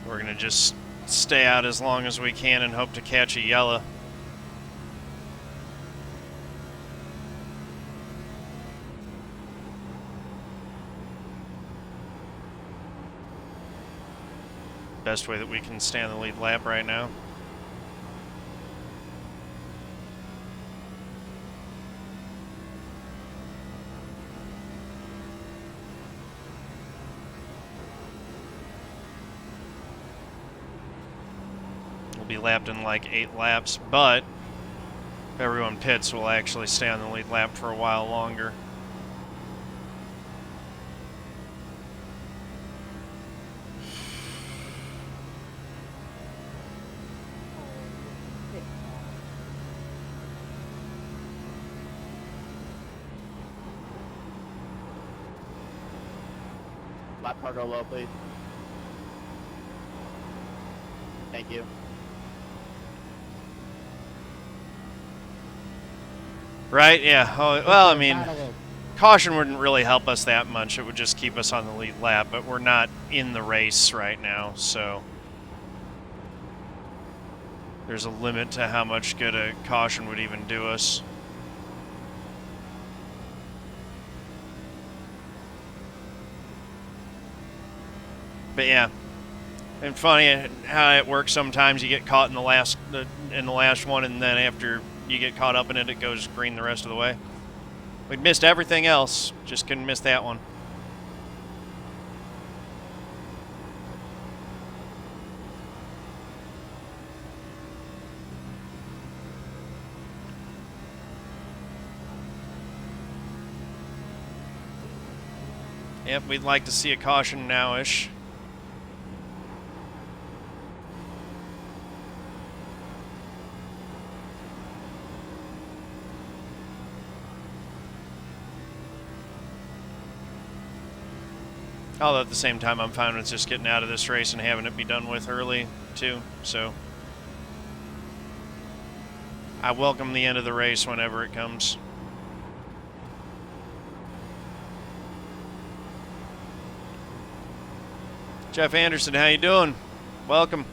We're going to just stay out as long as we can and hope to catch a yellow. Best way that we can stay on the lead lap right now. We'll be lapped in like 8 laps, but if everyone pits, we'll actually stay on the lead lap for a while longer. Lap cargo low, please. Thank you. Right, yeah. Oh, well, I mean, caution wouldn't really help us that much. It would just keep us on the lead lap, but we're not in the race right now, so there's a limit to how much good a caution would even do us. But yeah, and funny how it works. Sometimes you get caught in the last one, and then after you get caught up in it, it goes green the rest of the way. We missed everything else, just couldn't miss that one. Yep, we'd like to see a caution now-ish. Although at the same time, I'm fine with just getting out of this race and having it be done with early, too. So I welcome the end of the race whenever it comes. Jeff Anderson, how you doing? Welcome.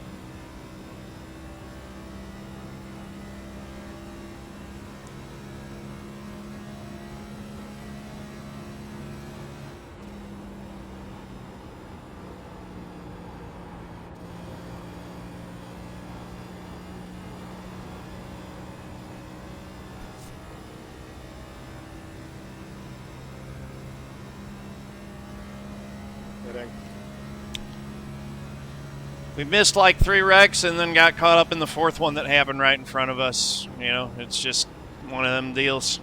We missed like 3 wrecks and then got caught up in the 4th one that happened right in front of us. You know, it's just one of them deals.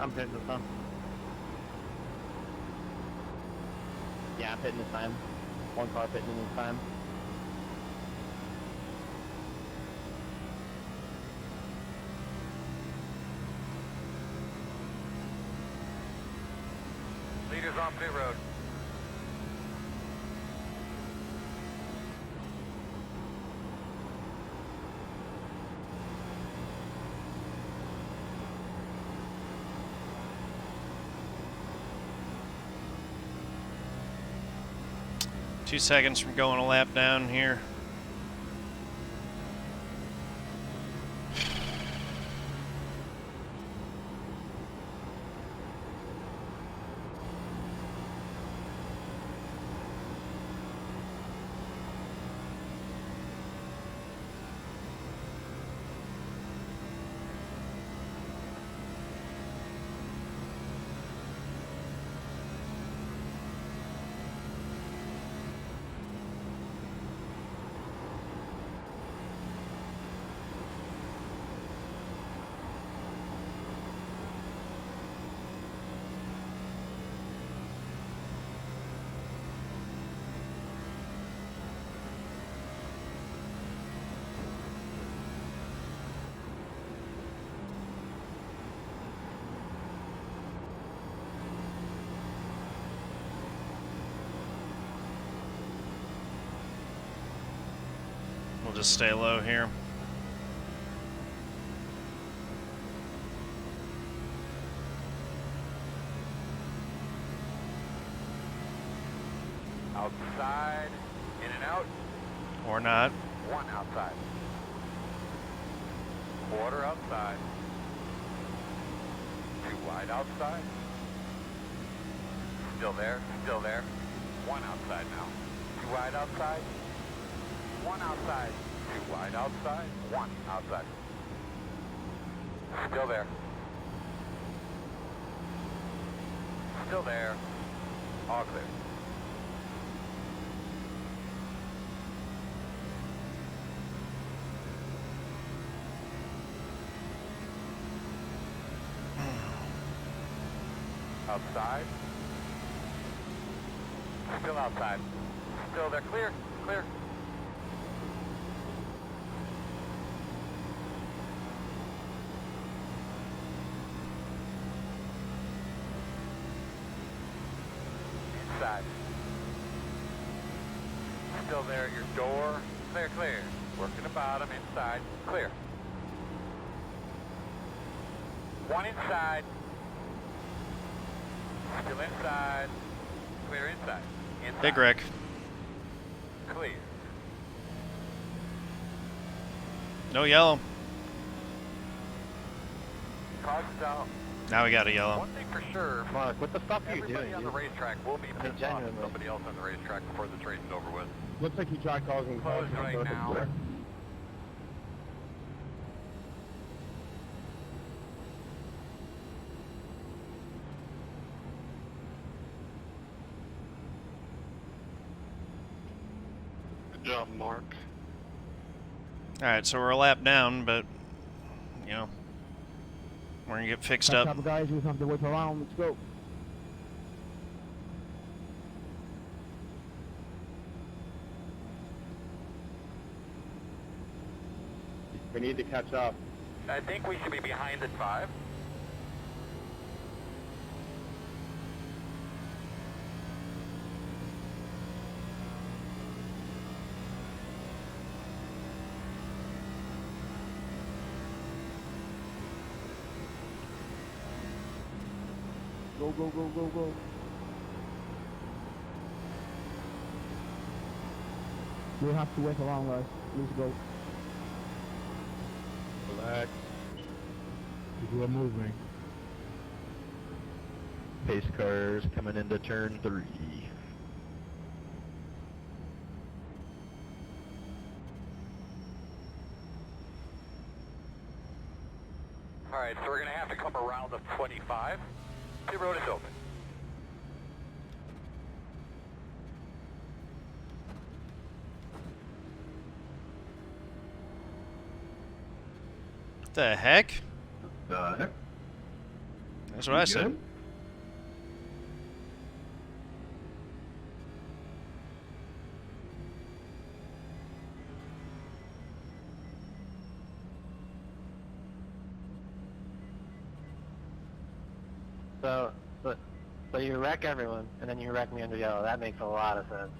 I'm hitting this time. Yeah, I'm hitting this time. One car hitting this time. Leaders on pit road. Two seconds from going a lap down here. We'll just stay low here. Outside, in and out. Or not. One outside. Quarter outside. Two wide outside. Still there, still there. One outside now. Two wide outside. One outside. Two wide outside. One outside. Still there. Still there. All clear. Outside. Still outside. Still there. Clear. Clear. Inside. Still there at your door. Clear, clear. Working the bottom. Inside. Clear. One inside. Still inside. Clear inside. Inside. Big Rick. Clear. No yellow. Caution's out. Now we got a yellow. One thing for sure, Mark, what the fuck are you everybody doing, on the dude? racetrack will be pissed off genuinely. at somebody else on the racetrack before the race is over with. Looks like he tried causing Closed right now. Good job, Mark. Alright, so we're a lap down, but, you know, we're going to get fixed up. Couple guys, we have to wait around. Let's go. We need to catch up. I think we should be behind at 5. Go, go, go, go, go. We have to wait around, guys. Let's go. Relax. People are moving. Pace cars coming into turn 3. All right, so we're going to have to come around the 25. Pit road is open. What the heck? That's what I said. So you wreck everyone, and then you wreck me under yellow. That makes a lot of sense.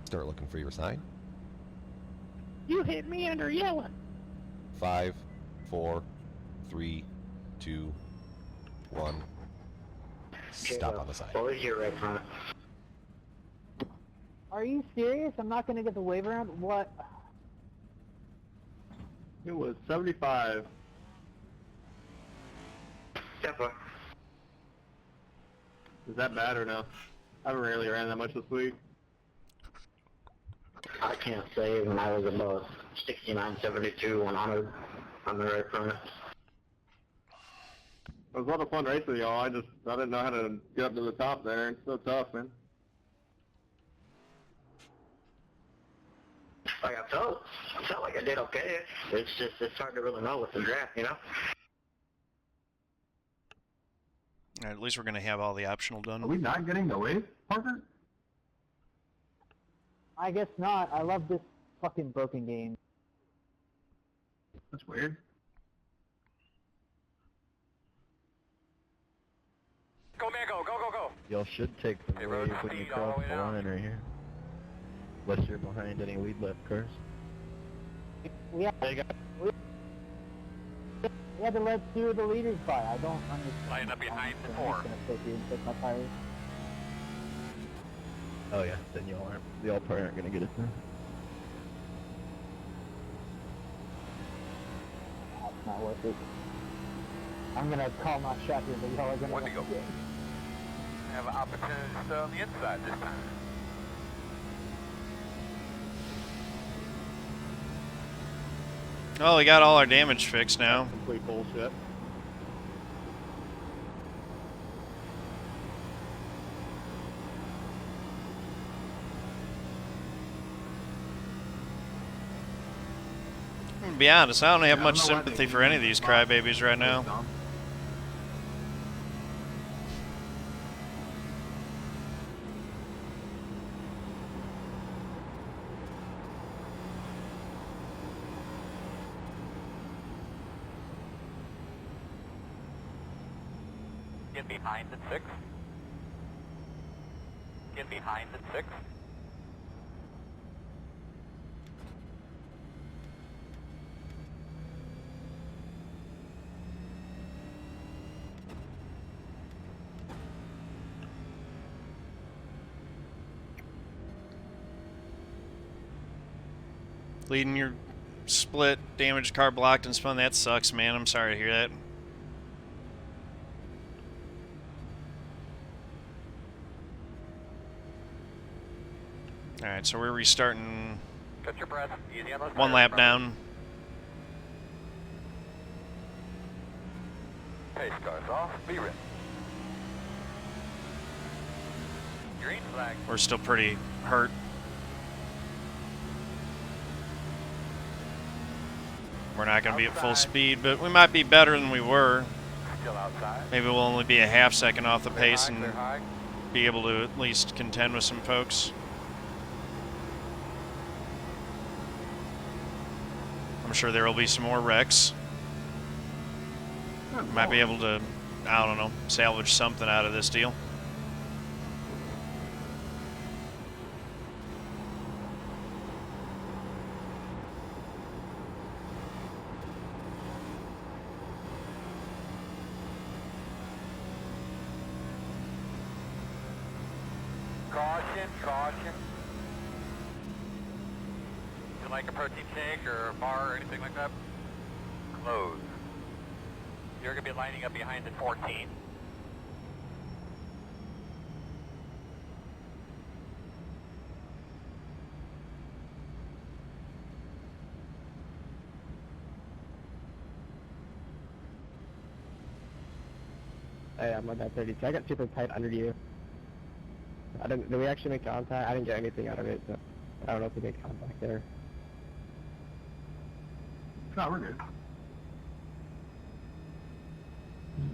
Start looking for your sign. You hit me under yellow. 5, 4, 3, 2, 1. Stop on the sign. What was your wreck front? Are you serious? I'm not gonna get the wave around? What? It was 75. Step Is that bad or no? I haven't really ran that much this week. I can't say when I was about 69, 72, 100 on the right front. It was a lot of fun racing, y'all. I didn't know how to get up to the top there. It's so tough, man. Like I felt like I did okay. It's hard to really know with the draft, you know? Alright, at least we're going to have all the optional done. Are we not getting the wave, Parker? I guess not. I love this fucking broken game. That's weird. Go, man, go, go, go, go. Y'all should take the Hey, road wave when you speed all cross the way the down. line right here. Unless you're behind any lead left cars. We had, They got we had to let two of the leaders by. I don't understand. Line up behind the I'm four. gonna sit here and fix my tires. Oh yeah, then y'all probably aren't gonna get it. That's not worth it. I'm gonna call my shot here, but y'all are gonna One to go. Have an opportunity to stay on the inside this time. Well, we got all our damage fixed now. complete bullshit. To be honest, I don't have Yeah, I much don't know why sympathy they for any of these crybabies right now. Dumb. Get behind at 6. Get behind at 6. Leading your split, damaged car blocked and spun. That sucks, man. I'm sorry to hear that. Alright, so we're restarting Catch your breath. Easy on those one tires, lap brother. down. Pace cars off. Be ready. Green flag. We're still pretty hurt. We're not going to be at full Outside. speed, but we might be better than we were. Still outside. Maybe we'll only be a half second off the Clear pace high, and clear high. be able to at least contend with some folks. I'm sure there will be some more wrecks. Might be able to, I don't know, salvage something out of this deal. Caution, caution. You like a protein shake or a bar or anything like that? Close. You're going to be lining up behind at 14. Hey, I'm on that 30. I got super tight under you. Did we actually make contact? I didn't get anything out of it, so I don't know if we made contact there. No, we're good.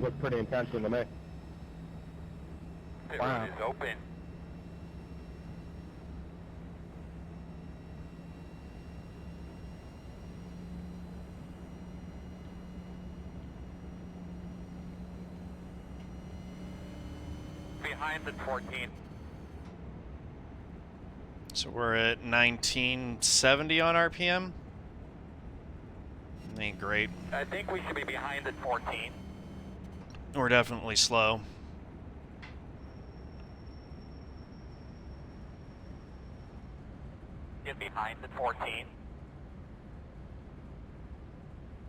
Looked pretty intense to me. Pit Wow. road is open. Behind at 14. So we're at 1970 on RPM. Ain't great. I think we should be behind at 14. We're definitely slow. Get behind at 14.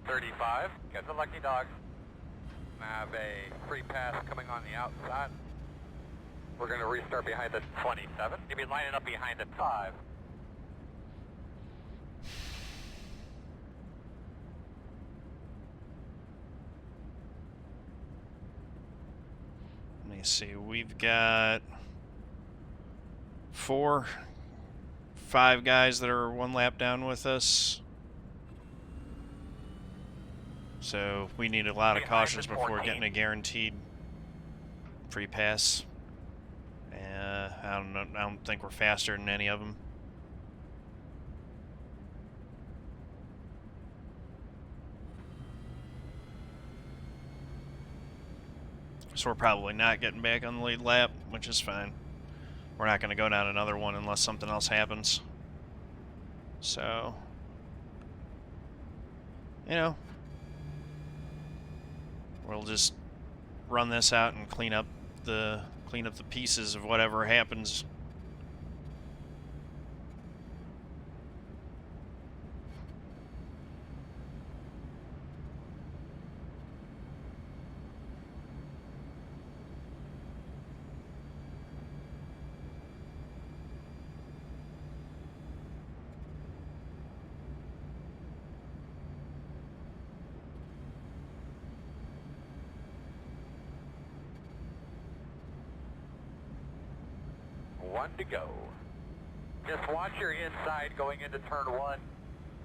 35. Get the lucky dogs. Have a free pass coming on the outside. We're going to restart behind at 27. You'll be lining up behind at 5. Let me see. We've got 5 guys that are one lap down with us. So we need a lot of Behind cautions at before 14. getting a guaranteed free pass. I don't know. I don't think we're faster than any of them. So we're probably not getting back on the lead lap, which is fine. We're not going to go down another one unless something else happens. So you know, we'll just run this out and clean up the pieces of whatever happens. One to go. Just watch your inside going into turn 1.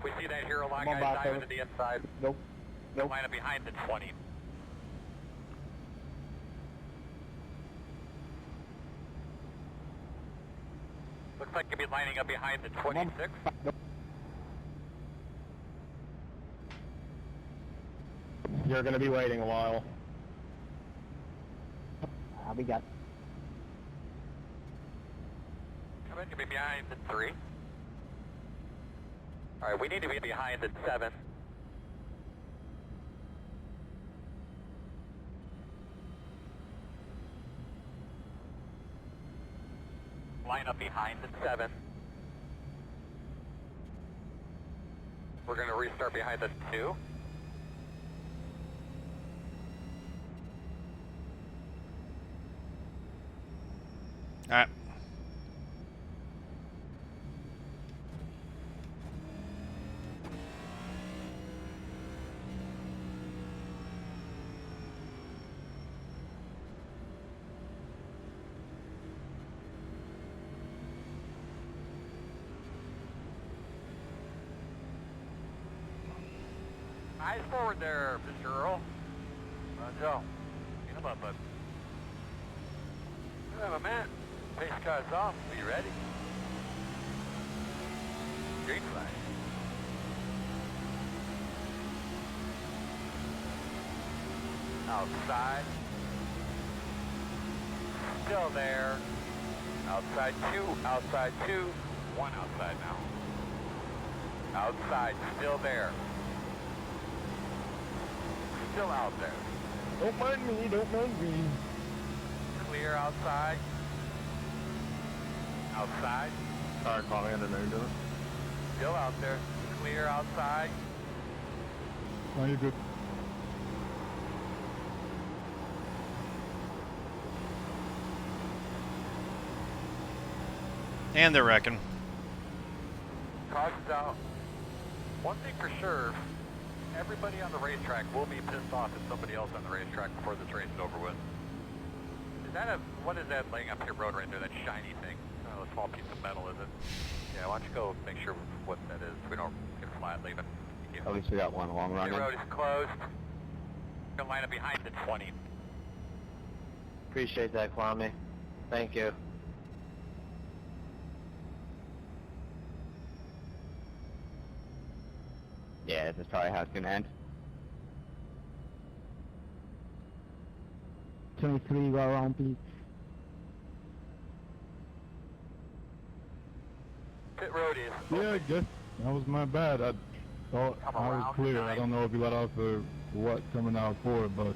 We see that hero line Come on, guy Bob, diving Taylor. to the inside. Nope. Nope. Line up behind the 20. Looks like you'll be lining up behind the 26. You're gonna be waiting a while. We got. Come in, you'll be behind the 3. Alright, we need to be behind the 7. Line up behind the 7. We're going to restart behind the 2. Alright. Eyes forward there, Mr. Earl. Joe. Get him up, bud. Yeah, my man. Pace car's off. Are you ready? Green flag. Outside. Still there. Outside 2. Outside 2. 1 outside now. Outside. Still there. Still out there. Don't mind me. Don't mind me. Clear outside. Outside. Sorry, Quami, I didn't know you doing it. Still out there. Clear outside. No, you're good. And they're wrecking. Caution's out. One thing for sure, everybody on the racetrack will be pissed off at somebody else on the racetrack before this race is over with. Is that what is that laying up your road right there, that shiny thing? Oh, a small piece of metal, is it? Yeah, why don't you go make sure what that is so we don't get flat leaving. Thank you. At least we got one long run The in. road is closed. Gonna line up behind the 20. Appreciate that, Kwame. Thank you. Yeah, this is probably how it's gonna end. 23, go around, please. Pit road is Yeah, I guess that was my bad. I thought Come I was around clear. tonight. I don't know if you let off or what coming out for it, but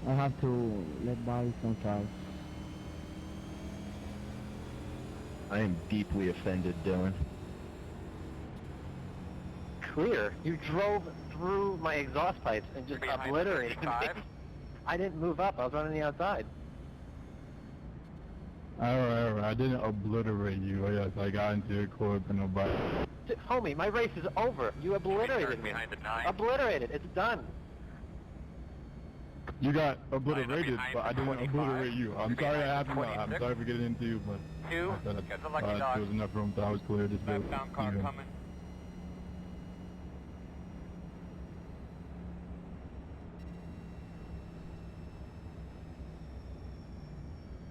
I have to let by some cars. I am deeply offended, Dylan. Clear. You drove through my exhaust pipes and just Behind the obliterated me. 35. I didn't move up. I was running the outside. alright. I didn't obliterate you. Yes, I got into your court for nobody. Homie, my race is over. You obliterated me. behind the 9. Obliterated. It's done. You got obliterated, behind but I the didn't 25. obliterate you. I'm You're sorry behind it happened. the I'm 26. sorry for getting into you, but 2. I thought Get the lucky there dog. was enough room so I was clear. Just Left down car even. coming.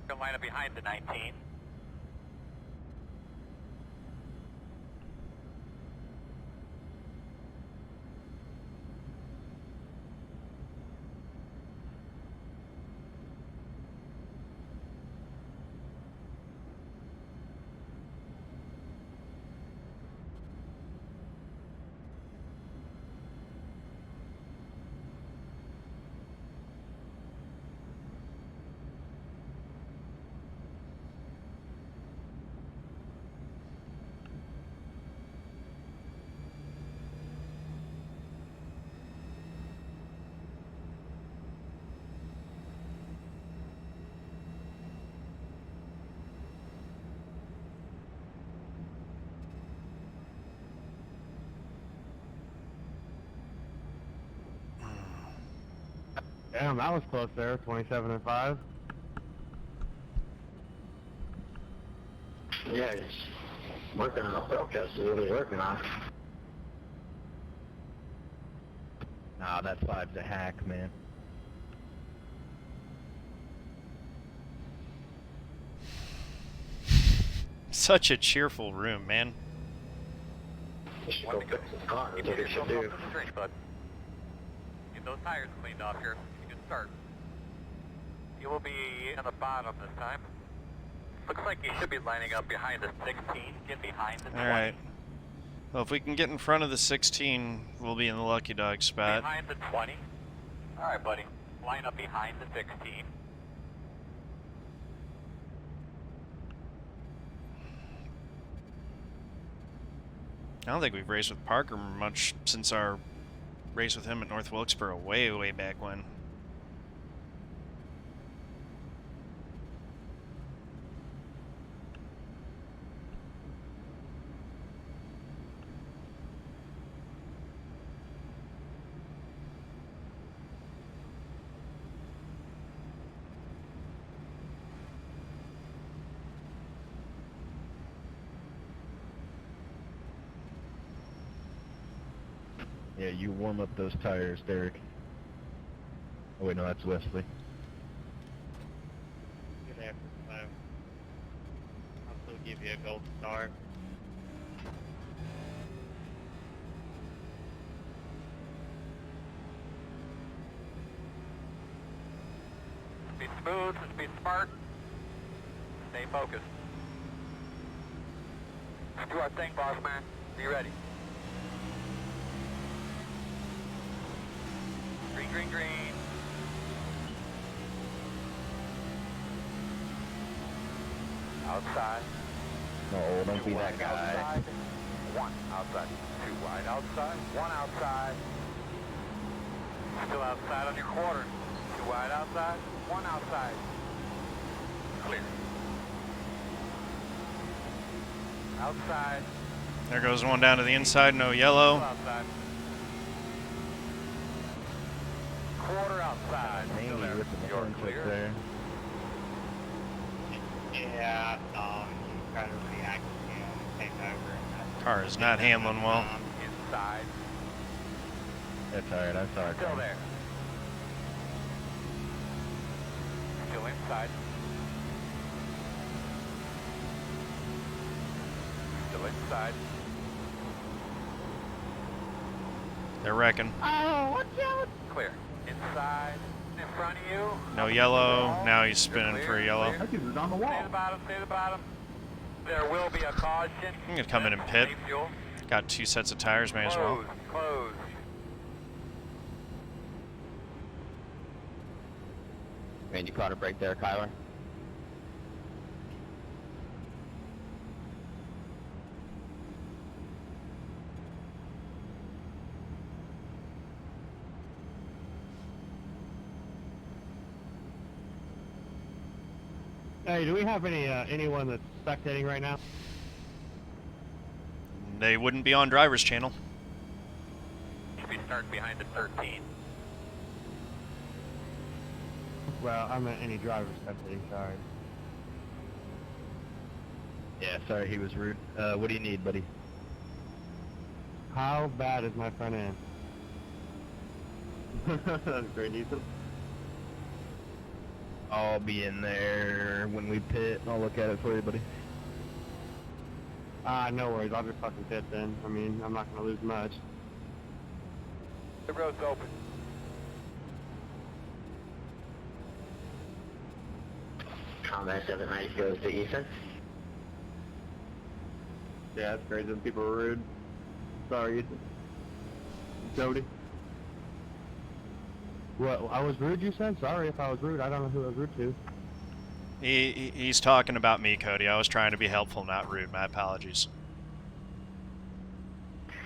Gonna line up behind the 19. Damn, that was close there. 27 and 5. Yeah, it's working on the protest. Is what he's working on. Nah, that 5's a hack, man. Such a cheerful room, man. He should go fix his car. That's what he should do. Get those tires cleaned off here. You can start. You will be in the bottom this time. Looks like you should be lining up behind the 16. Get behind the 20. Alright. Well, if we can get in front of the 16, we'll be in the lucky dog spot. Behind the 20. Alright, buddy. Line up behind the 16. I don't think we've raced with Parker much since our race with him at North Wilkesboro way back when. Yeah, you warm up those tires, Derek. Oh wait, no, that's Wesley. Good effort, so I'll still give you a gold star. Be smooth, be smart. Stay focused. Let's do our thing, boss man. Be ready. Green, green, green. Outside. No, don't be Two that wide guy. outside. One outside. Two wide outside. One outside. Still outside on your quarter. Two wide outside. One outside. Clear. Outside. There goes one down to the inside, no yellow. Still outside. Quarter outside. Still Mainly there. with the You're horn clear. there. Yeah, you kind of reacted, came over. And Car is not handling well. Inside. That's alright, I saw it. Still there. Still inside. Still inside. They're wrecking. Oh, watch out! Clear. Inside. In front of you. No yellow. Now he's spinning for a yellow. That dude was on the Stay wall. to the bottom. Stay to the bottom. There will be a caution. I'm gonna come in and pit. Safe fuel. Got 2 sets of tires, may as well. Close. Close. Man, you caught a break there, Kyler. Hey, do we have anyone that's spectating right now? They wouldn't be on driver's channel. Should be starting behind the 13. Well, I meant any drivers spectating, sorry. Yeah, sorry he was rude. What do you need, buddy? How bad is my front end? That's great, Ethan. I'll be in there when we pit. I'll look at it for you, buddy. No worries, I'll just fucking pit then. I mean, I'm not gonna lose much. The road's open. Combat 79 goes to Ethan. Yeah, that's crazy. Them people are rude. Sorry, Ethan. Cody. What? I was rude, you said? Sorry if I was rude. I don't know who I was rude to. He's talking about me, Cody. I was trying to be helpful, not rude. My apologies.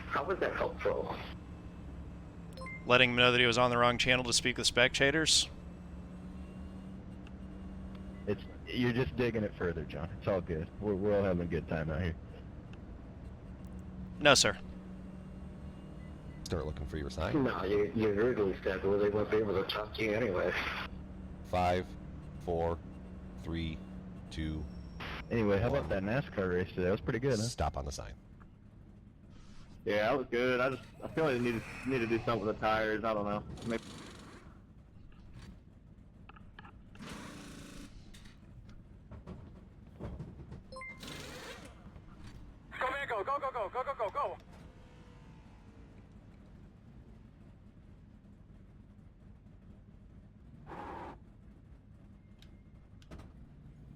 How was that helpful? Letting him know that he was on the wrong channel to speak with spectators. You're just digging it further, John. It's all good. We're all having a good time out here. No, sir. Start looking for your sign. No, you're really scheduled. They won't be able to talk to you anyway. 5, 4, 3, 2. Anyway, how about that NASCAR race today? That was pretty good, huh? Stop on the sign. Yeah, that was good. I feel like I need to do something with the tires. I don't know. Maybe. Go, man, go, go, go, go, go, go, go, go.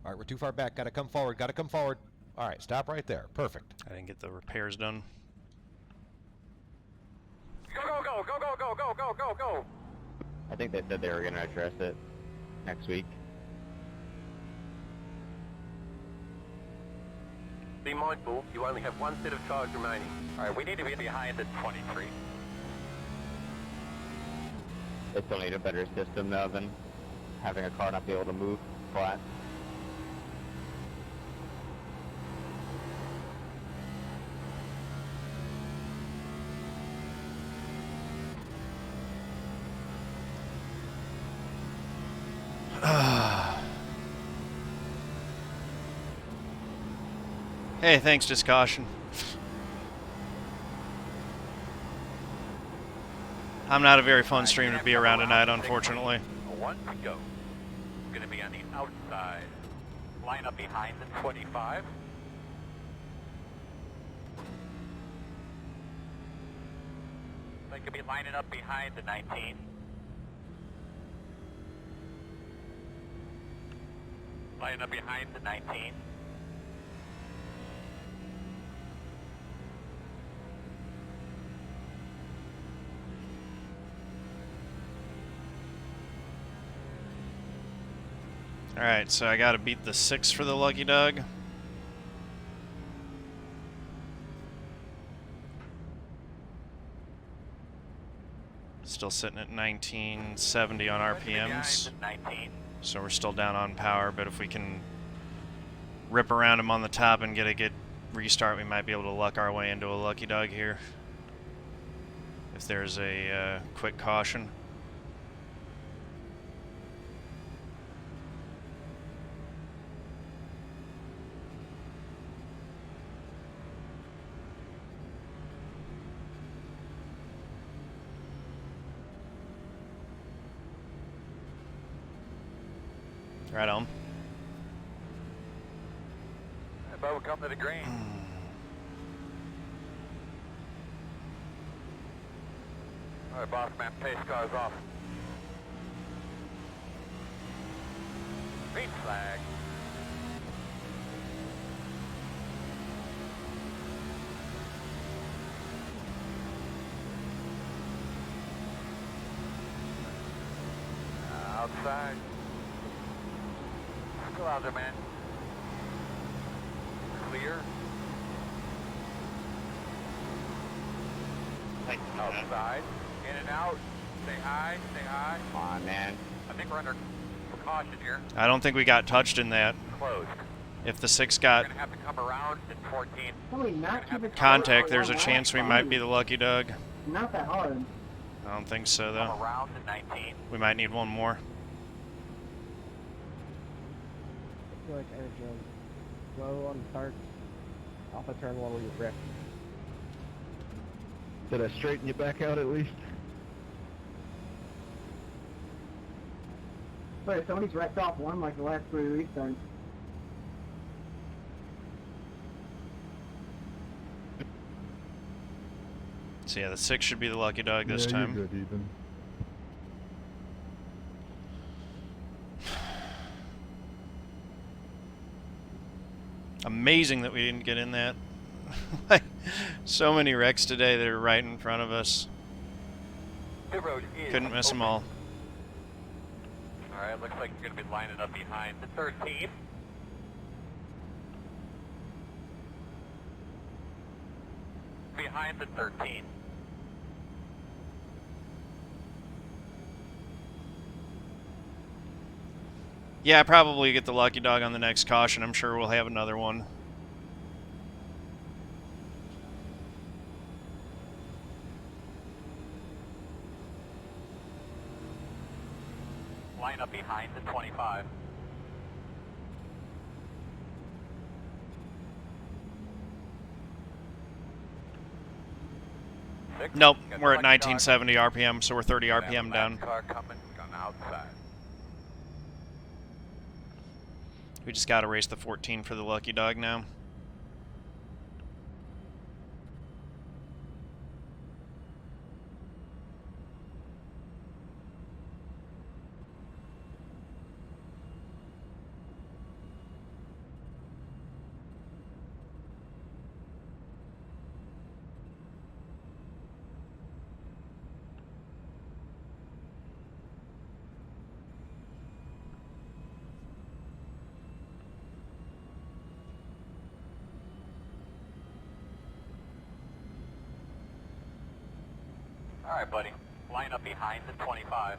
All right, we're too far back. Got to come forward. Got to come forward. All right, stop right there. Perfect. I didn't get the repairs done. Go, go, go, go, go, go, go, go, go, go. I think they said they were gonna address it next week. Be mindful, you only have one set of charge remaining. Alright, we need to be behind at 23. They still need a better system though than having a car not be able to move flat. Hey, thanks, just caution. I'm not a very fun stream to be around tonight, unfortunately. One to go. Going to be on the outside. Line up behind the 25. They could be lining up behind the 19. Lining up behind the 19. Alright, so I gotta beat the 6 for the Lucky Dog. Still sitting at 1970 on RPMs. So we're still down on power, but if we can rip around him on the top and get a good restart, we might be able to luck our way into a Lucky Dog here. If there's a quick caution. Right on. Hey, Bo, come to the green. All right, boss man, pace cars off. Green flag. Outside. Go out there, man. Clear. Outside. In and out. Stay high. Stay high. Come on, man. I think we're under caution here. I don't think we got touched in that. Closed. If the 6 got We're going to have to come around at 14. contact, there's a chance we might be the Lucky Dog. Not that hard. I don't think so, though. Come around to 19. We might need one more. I feel like energy low on the start. Off a turn one where you rip. Did I straighten you back out at least? Wait, somebody's wrecked off one like the last 3 restarts. So yeah, the 6 should be the Lucky Dog this time. You're good, Ethan. Amazing that we didn't get in that. Like, so many wrecks today that are right in front of us. Pit road is Couldn't miss them open. all. Alright, looks like you're going to be lining up behind the 13. Behind the 13. Yeah, probably get the Lucky Dog on the next caution. I'm sure we'll have another one. line up behind the 25. Nope, we're at 1970 RPM, so we're 30 RPM down. Car coming on the outside. We just got to race the 14 for the lucky dog now. All right, buddy. Line up behind the 25.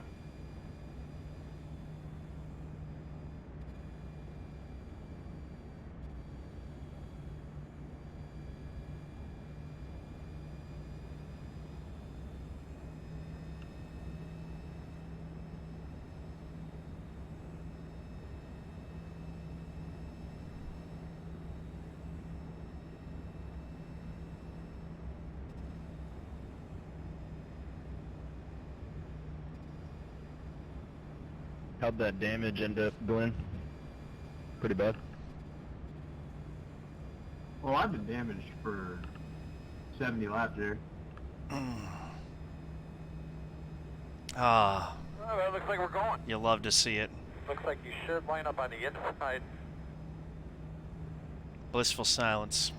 How'd that damage end up, Glynn? Pretty bad. Well, I've been damaged for 70 laps there. Ah, Oh, that looks like we're going. you love to see it. Looks like you should line up on the inside. Blissful silence.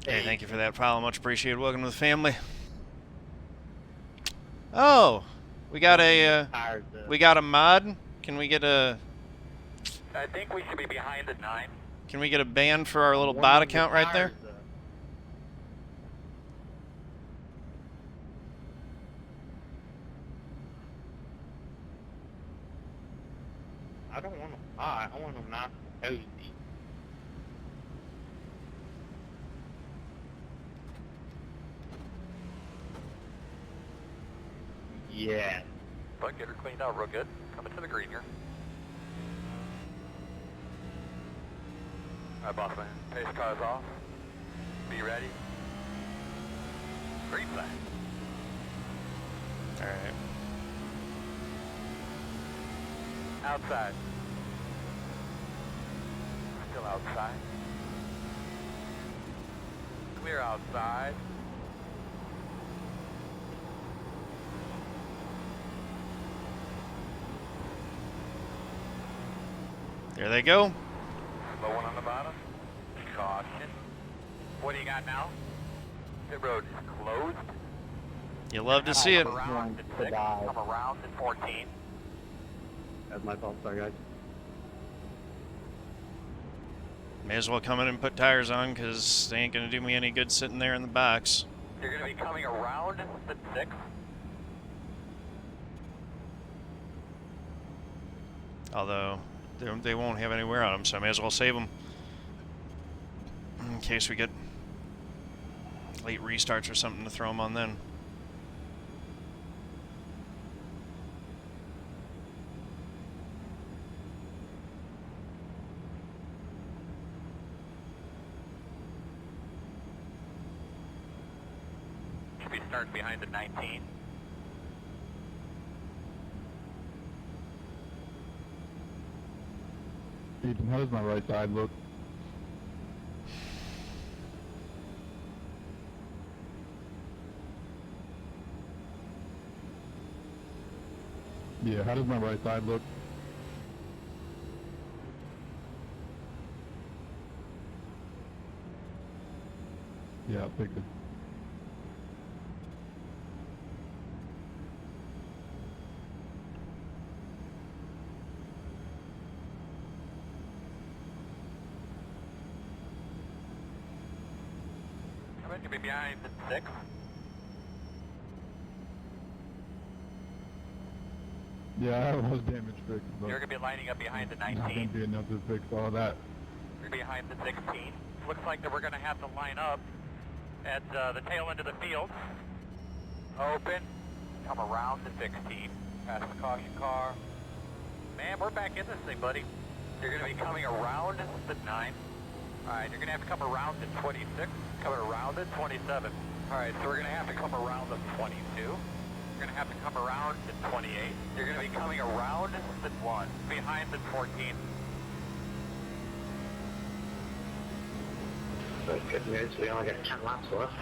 Hey, thank you for that follow. Much appreciated. Welcome to the family. Oh, we got a mod. Can we get a? I think we should be behind the 9. Can we get a band for our little bot account right there? I don't want them hot. I want them nice and cozy. Yeah. But get her cleaned out real good. Coming to the green here. All right, boss man. Pace car's off. Be ready. Green flag. All right. Outside. Still outside. Clear outside. There they go. Low one on the bottom. Caution. What do you got now? Pit road is closed. You love to see it. Come around at 6. Come around at 14. That's my fault. Sorry, guys. May as well come in and put tires on because they ain't going to do me any good sitting there in the box. You're going to be coming around the 6. Although they won't have any wear on them, so I may as well save them in case we get late restarts or something to throw them on then. Should be starting behind the 19. Ethan, how does my right side look? Yeah, how does my right side look? Yeah, I figured. I'm going to be behind the 6. Yeah, I have most damage fixed, but You're going to be lining up behind the not gonna 19. be enough to fix all that. You're behind the 16. Looks like that we're going to have to line up at the tail end of the field. Open. Come around the 16. Pass the caution car. Man, we're back in this thing, buddy. You're going to be coming around the 9. Alright, you're going to have to come around the 26. Coming around the 27. Alright, so we're going to have to come around the 22. You're going to have to come around the 28. You're going to be coming around the 1. Behind the 14. So good news, we only got 10 laps left.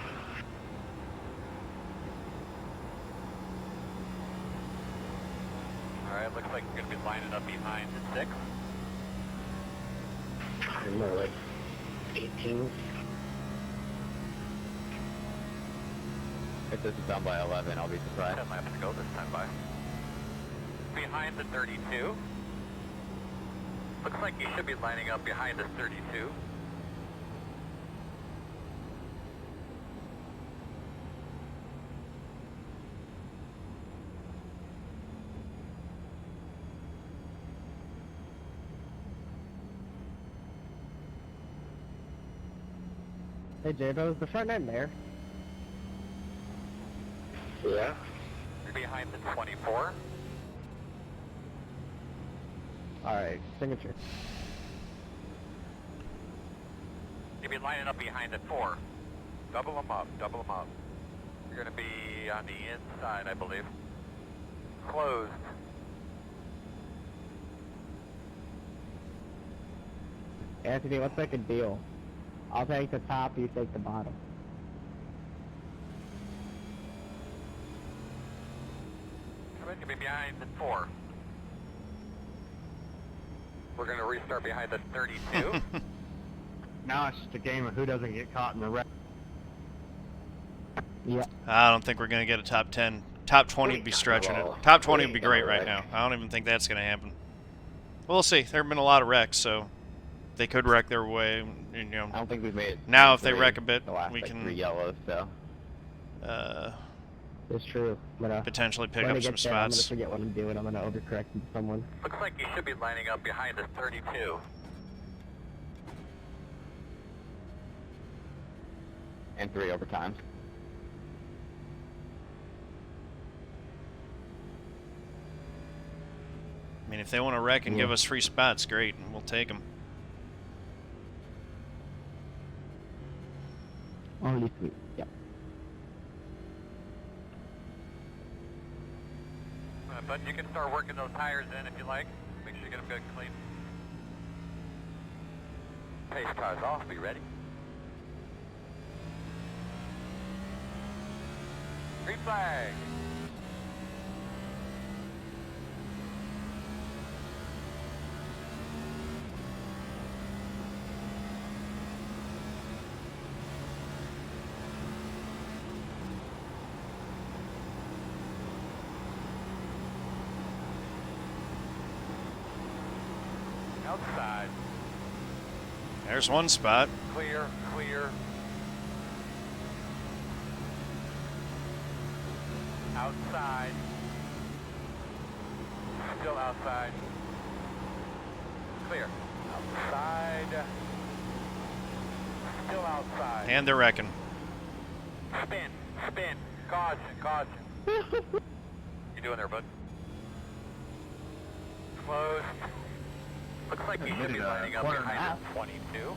Alright, looks like you're going to be lining up behind the 6. More like 18. If this is done by 11, I'll be surprised. 10 laps to go this time by. Behind the 32. Looks like you should be lining up behind the 32. Hey, J-Bo, is the front end there? Yeah. You're behind the 24. Alright, signature. You'll be lining up behind the 4. Double them up, double them up. You're going to be on the inside, I believe. Closed. Anthony, let's make a deal. I'll take the top, you take the bottom. You'll be behind the 4. We're going to restart behind the 32. Now it's just a game of who doesn't get caught in the wreck. Yeah. I don't think we're going to get a top 10. Top 20 would be stretching it. Top 20 would be great right now. I don't even think that's going to happen. We'll see. There have been a lot of wrecks, so they could wreck their way. You know. I don't think we've made it. Now, if they wreck a bit, the last, we like, can 3 yellows, so. It's true. Potentially pick when up I some get there, I'm spots. gonna forget what I'm doing. I'm gonna overcorrect into someone. Looks like you should be lining up behind the 32. And 3 overtimes. I mean, if they want to wreck and give us free spots, great, and we'll take them. Only 3. Yep. But you can start working those tires in if you like. Make sure you get them good and clean. Pace car's off, be ready. Green flag. Outside. There's one spot. Clear, clear. Outside. Still outside. Clear. Outside. Still outside. And they're wrecking. Spin, spin. Caution, caution. You doing there, bud? Close. Looks like you should be lining up behind the 22.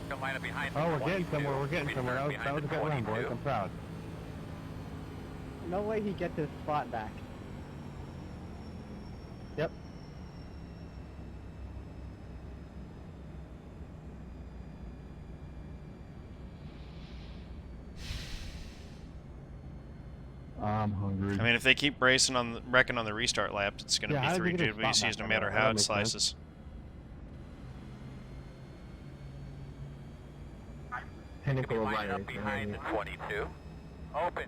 Gonna line up behind the 22. Oh, we're getting somewhere, we're getting somewhere. That was a good run, boys. I'm proud. No way he gets his spot back. Yep. I'm hungry. I mean, if they keep racing on the, wrecking on the restart lap, it's going to Yeah, be how did 3 he get his spot GWCs no back? matter That how it makes sense. slices. pinnacle of Line up lighting. behind the 22. Open.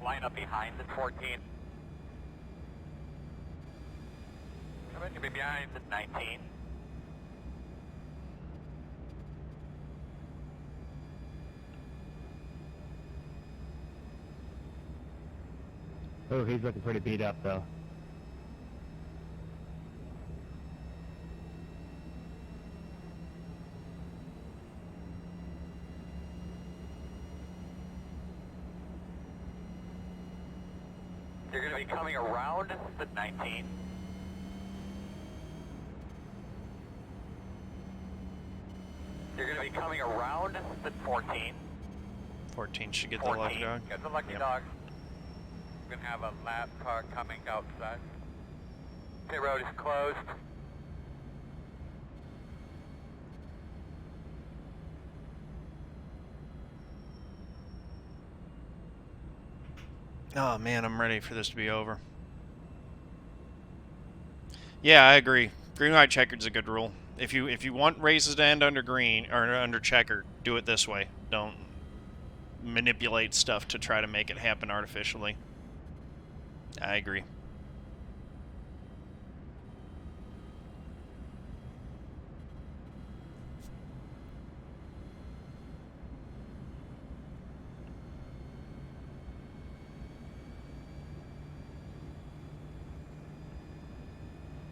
Line up behind the 14. Come in, you'll be behind the 19. Oh, he's looking pretty beat up though. You're going to be coming around the 19. You're going to be coming around the 14. 14 should get the lucky dog. Get the lucky dog. We're going to have a lap car coming outside. Pit road is closed. Oh man, I'm ready for this to be over. Yeah, I agree. Green white checkered's a good rule. If you want races to end under green or under checkered, do it this way. Don't manipulate stuff to try to make it happen artificially. I agree.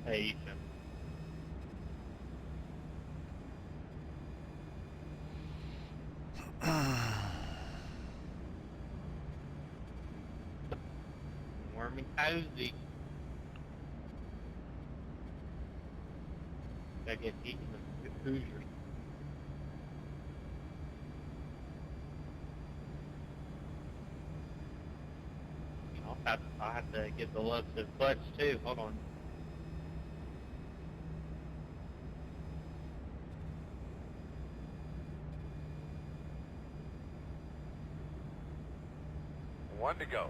Hey, Ethan. Warm and cozy. I get eaten with the Hoosiers. I'll have to get the love to clutch too. Hold on. One to go.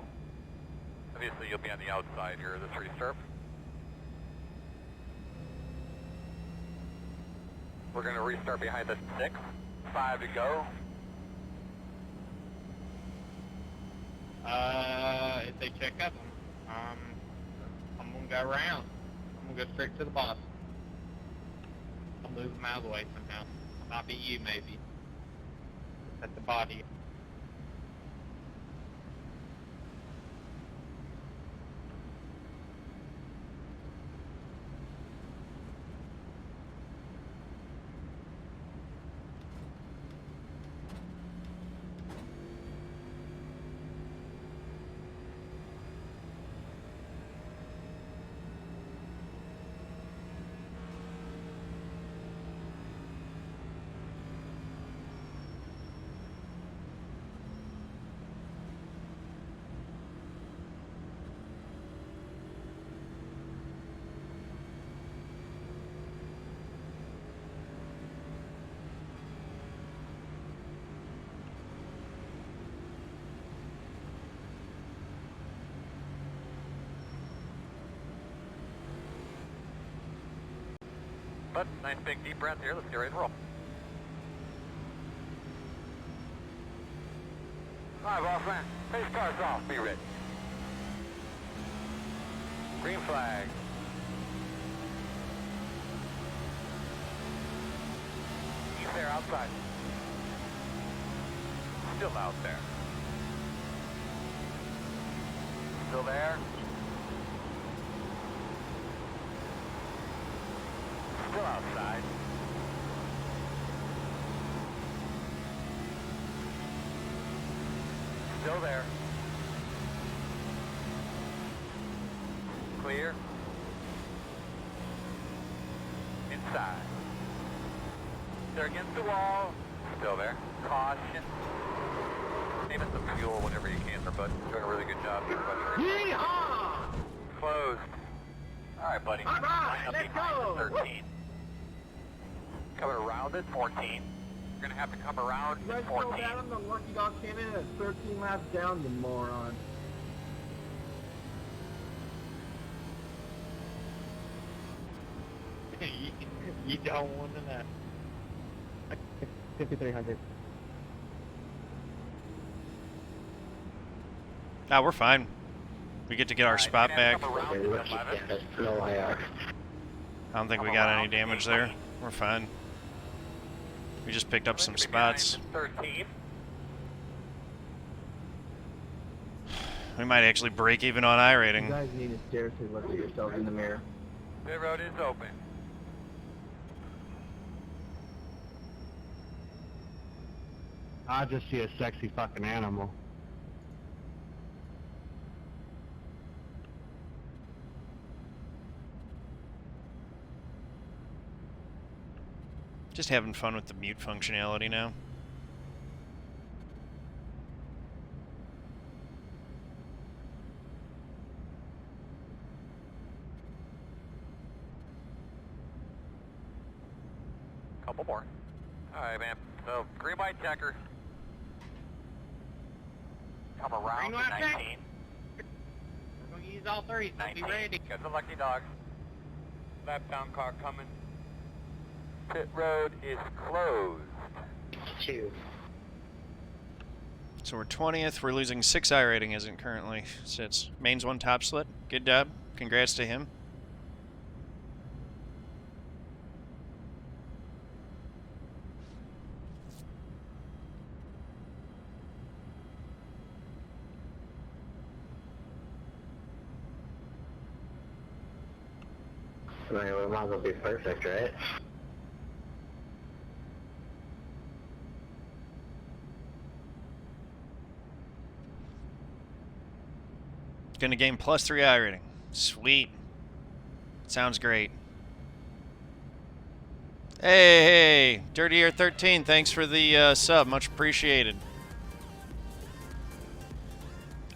Obviously, you'll be on the outside here of this restart. We're going to restart behind the 6. 5 to go. If they check up, I'm going to go around. I'm going to go straight to the boss. I'll move them out of the way somehow. Might be you, maybe. At the body. But nice big deep breath here. Let's get ready to roll. All right, boss man. Face cars off. Be ready. Green flag. He's there outside. Still out there. Still there. Still outside. Still there. Clear. Inside. They're against the wall. Still there. Caution. Save us some fuel whenever you can, but doing a really good job. Yeehaw! Closed. All right, buddy. All right, line up let's behind go. the 13. Coming around at 14. You're going to have to come around at 14. The lucky dog came in at 13 laps down, you moron. You don't want to know. 5,300. Nah, we're fine. We get to get our spot back. Okay, rookie status, no IR. I don't think we got any damage there. We're fine. We just picked up some spots. 13. We might actually break even on I You rating. guys need to seriously look at yourselves in the mirror. Pit road is open. I just see a sexy fucking animal. Just having fun with the mute functionality now. Couple more. Alright, man. So, green light checker. Come around Green to light check. 19. We're gonna use all three, so be 19. ready. Get the lucky dog. Lap down car coming. Pit road is closed. 2. So we're 20th. We're losing 6 I rating as it currently sits. Main's 1 top slit. Good job. Congrats to him. I mean, we might as well be perfect, right? Gonna gain plus 3 I rating. Sweet. Sounds great. Hey, Dirty Air 13, thanks for the sub. Much appreciated.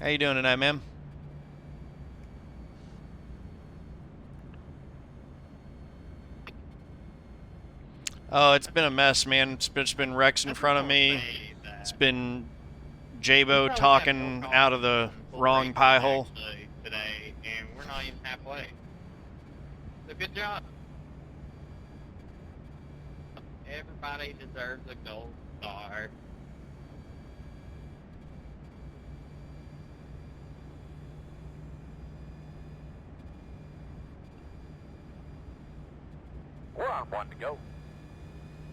How you doing tonight, ma'am? Oh, it's been a mess, man. It's been wrecks in front of me. It's been J-Bo talking out of the wrong pie hole. Today, and we're not even halfway. So good job. Everybody deserves a gold star. We're on 1 to go.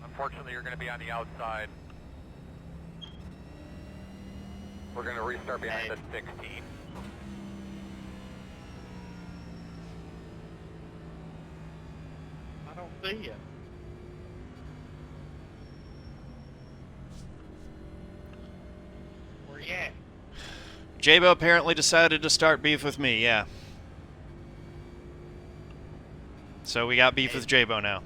Unfortunately, you're going to be on the outside. We're going to restart behind the 16. I don't see you. Where you at? J-Bo apparently decided to start beef with me, yeah. So we got beef with J-Bo now.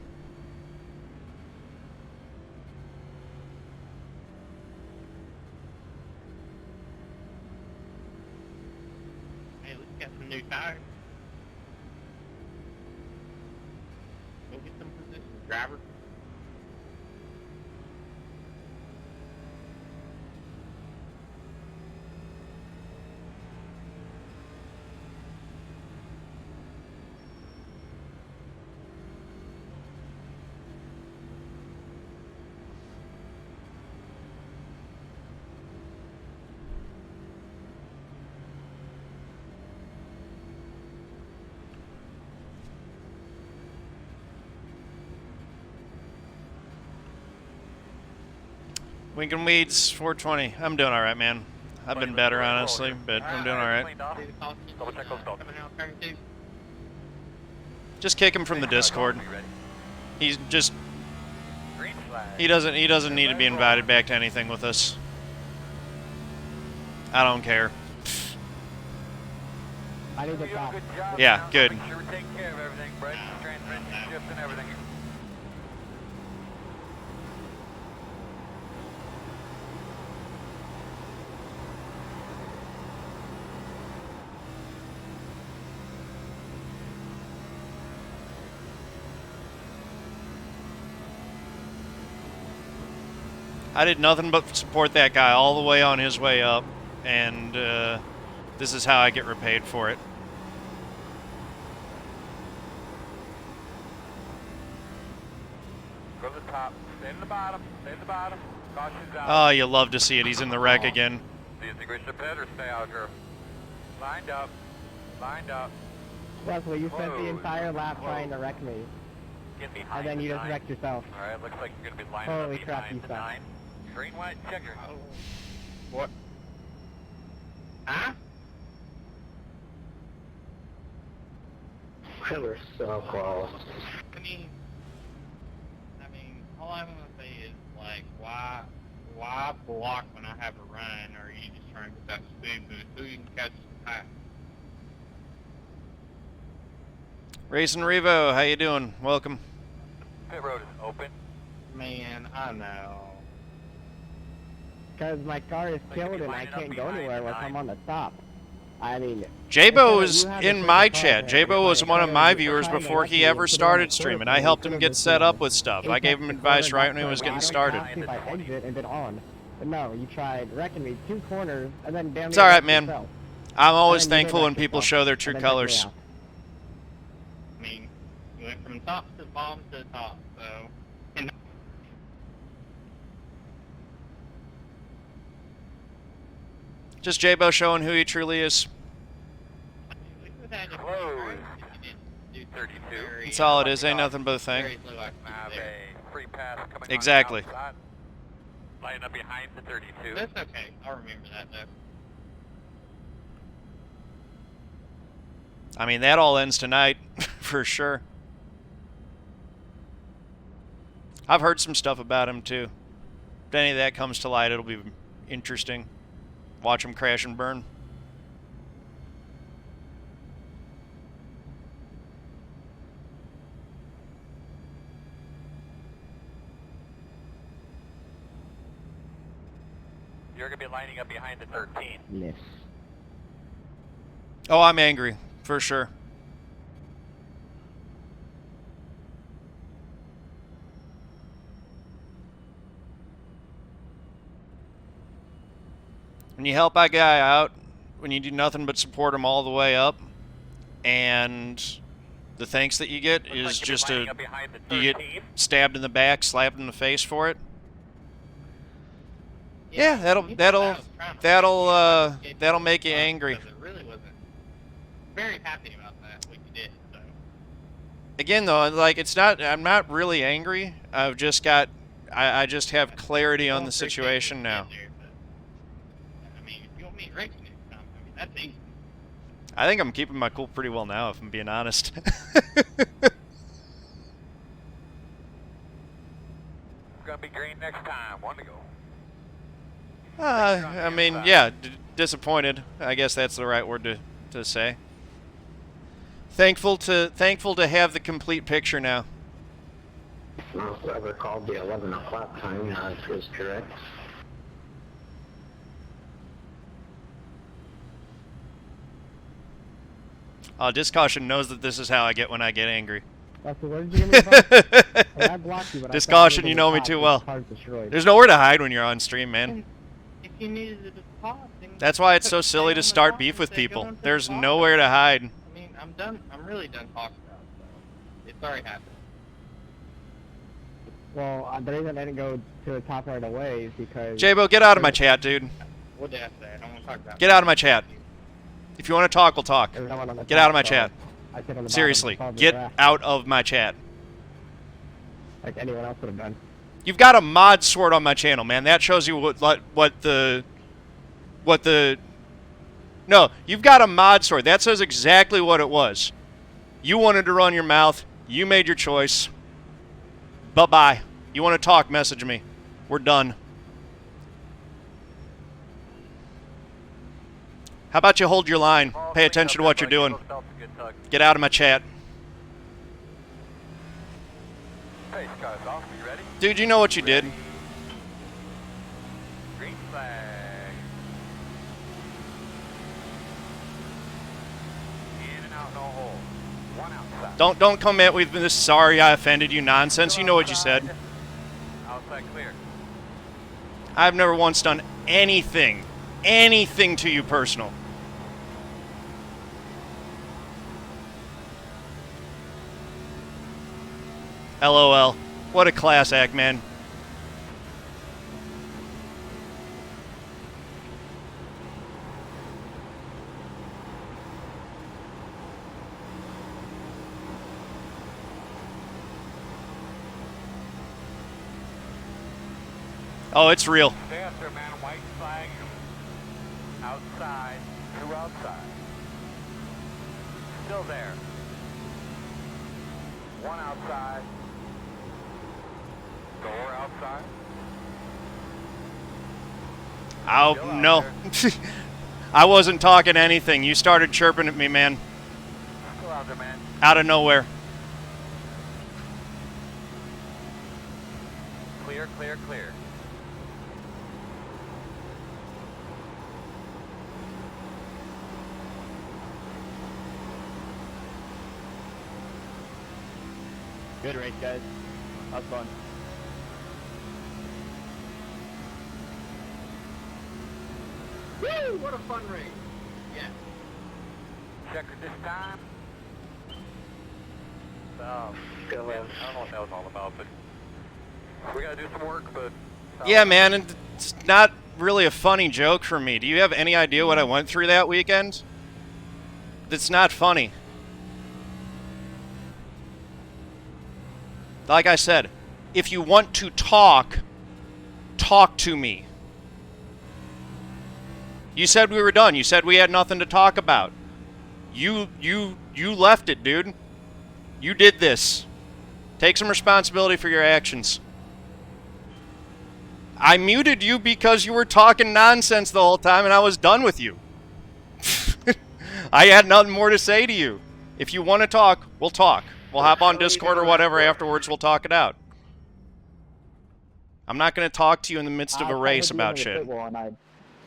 Hey, let's get some new tires. Go get some position, driver. Winkin' Weeds 420. I'm doing alright, man. I've been better, honestly, but I'm doing alright. Double check those dogs. Coming out, turn 2. Just kick him from the Discord. He's just Green flag. he doesn't need to be invited back to anything with us. I don't care. I need to Good back. job. Yeah, good. Make sure we take care of everything, brakes, transmission, shifts, and everything. I did nothing but support that guy all the way on his way up, and this is how I get repaid for it. Go to the top. Stay in the bottom. Stay in the bottom. Caution's out. Oh, you love to see it. He's in the wreck again. Do you think we should pit or stay out here? Lined up. Lined up. Wesley, you spent the Close. entire lap Close. trying to wreck me, Get behind and then you the just 9. wrecked yourself. Alright, looks like you're going to be lining Holy up crap, behind you the suck. 9. Green, white, checker. What? Huh? We're so close. I mean, all I'm gonna say is like, why block when I have a run, or are you just trying to get that speed boost so you can catch the pack? Racing Revo, how you doing? Welcome. Pit road is open. Man, I know. Because my car is Like, you'd killed be and I lining up can't go behind anywhere the once I'm 9. on the top. I mean, Jabo instead was of you having in to my take the chat. car and Jabo was trying one to of my trying to viewers wreck before me he and ever put it on started the streaming. curb, I and helped you him could've get just, set up with stuff. I gave him apex the advice corner right when he back was to getting the started. bottom, see if I exit and then on. But no, you tried wrecking me 2 corners and then damn It's near all right, wrecked man. yourself. I'm always And then you thankful did when wreck people yourself, show their true and then took me colors. out. I mean, you went from top to the bottom to the top, so. And Just Jabo showing who he truly is. we would have had Close. if you didn't do 32. very, That's all it is. Ain't nothing but a thing. very low activity Have there. a free pass coming Exactly. on the outside. Lining up behind the 32. That's okay. I'll remember that though. I mean, that all ends tonight, for sure. I've heard some stuff about him, too. If any of that comes to light, it'll be interesting. Watch him crash and burn. You're going to be lining up behind the 13. Miss. Oh, I'm angry, for sure. When you help a guy out, when you do nothing but support him all the way up, and the thanks that you get Looks is like you're just lining up behind the you get 13. stabbed in the back, slapped in the face for it. Yeah, He thought I was trying to that'll make you because angry. It really wasn't very happy about that, what you did, so. Again, though, like I'm not really angry. I've just got, I just have clarity on the situation now. I mean, if you want me to race next time, I mean, that's easy. I think I'm keeping my cool pretty well now, if I'm being honest. It's going to be green next time. 1 to go. I mean, yeah, disappointed. I guess that's the right word to say. Thankful to have the complete picture now. Well, whoever called the 11 o'clock time is correct. Disc Caution knows that this is how I get when I get angry. Wesley, what did you give me about? I blocked you, but Disc I thought Caution, were you gonna know me pop too because well. the car's destroyed. There's nowhere to hide when you're on stream, man. If you needed to pause, then That's why it's so stay silly on to the start pause beef and with say, go people. into the There's pause. nowhere to hide. I mean, I'm done. I'm really done talking about it, so it's already happened. Well, the reason I didn't go to the top right away is because... Jabo, get out of my chat, dude. What did I say? I don't want to talk about Get out of my chat. If you want to talk, we'll talk. there was no one on the Get top, out of my so chat. I sit on the bottom Seriously, and solve the get crash, out of my chat. like anyone else would have done. You've got a mod sword on my channel, man. That shows you what the No, you've got a mod sword. That says exactly what it was. You wanted to run your mouth. You made your choice. Bye-bye. You want to talk, message me. We're done. How about you hold your line? Pay attention to what you're doing. Get out of my chat. Hey, Sky's off. You ready? Dude, you know what you did. Green flag. In and out, no hole. 1 outside. Don't come at me with this sorry I offended you nonsense. You know what you said. Outside clear. I've never once done anything to you personal. LOL. What a class act, man. Oh, it's real. Faster, man. White flag. Outside. 2 outside. Still there. 1 outside. Door outside. Oh, no. I wasn't talking anything. You started chirping at me, man. Still out there, man. Out of nowhere. Clear, clear, clear. Good race, guys. That was fun. Woo! What a fun race. Yeah. Checker this time. Go Man, in. I don't know what that was all about, but we gotta do some work, but... Yeah, man, and it's not really a funny joke for me. Do you have any idea what I went through that weekend? That's not funny. Like I said, if you want to talk, talk to me. You said we were done. You said we had nothing to talk about. You left it, dude. You did this. Take some responsibility for your actions. I muted you because you were talking nonsense the whole time and I was done with you. I had nothing more to say to you. If you want to talk, we'll talk. We'll hop on Discord or whatever afterwards. We'll talk it out. I'm not going to talk to you in the midst of a race about shit. And I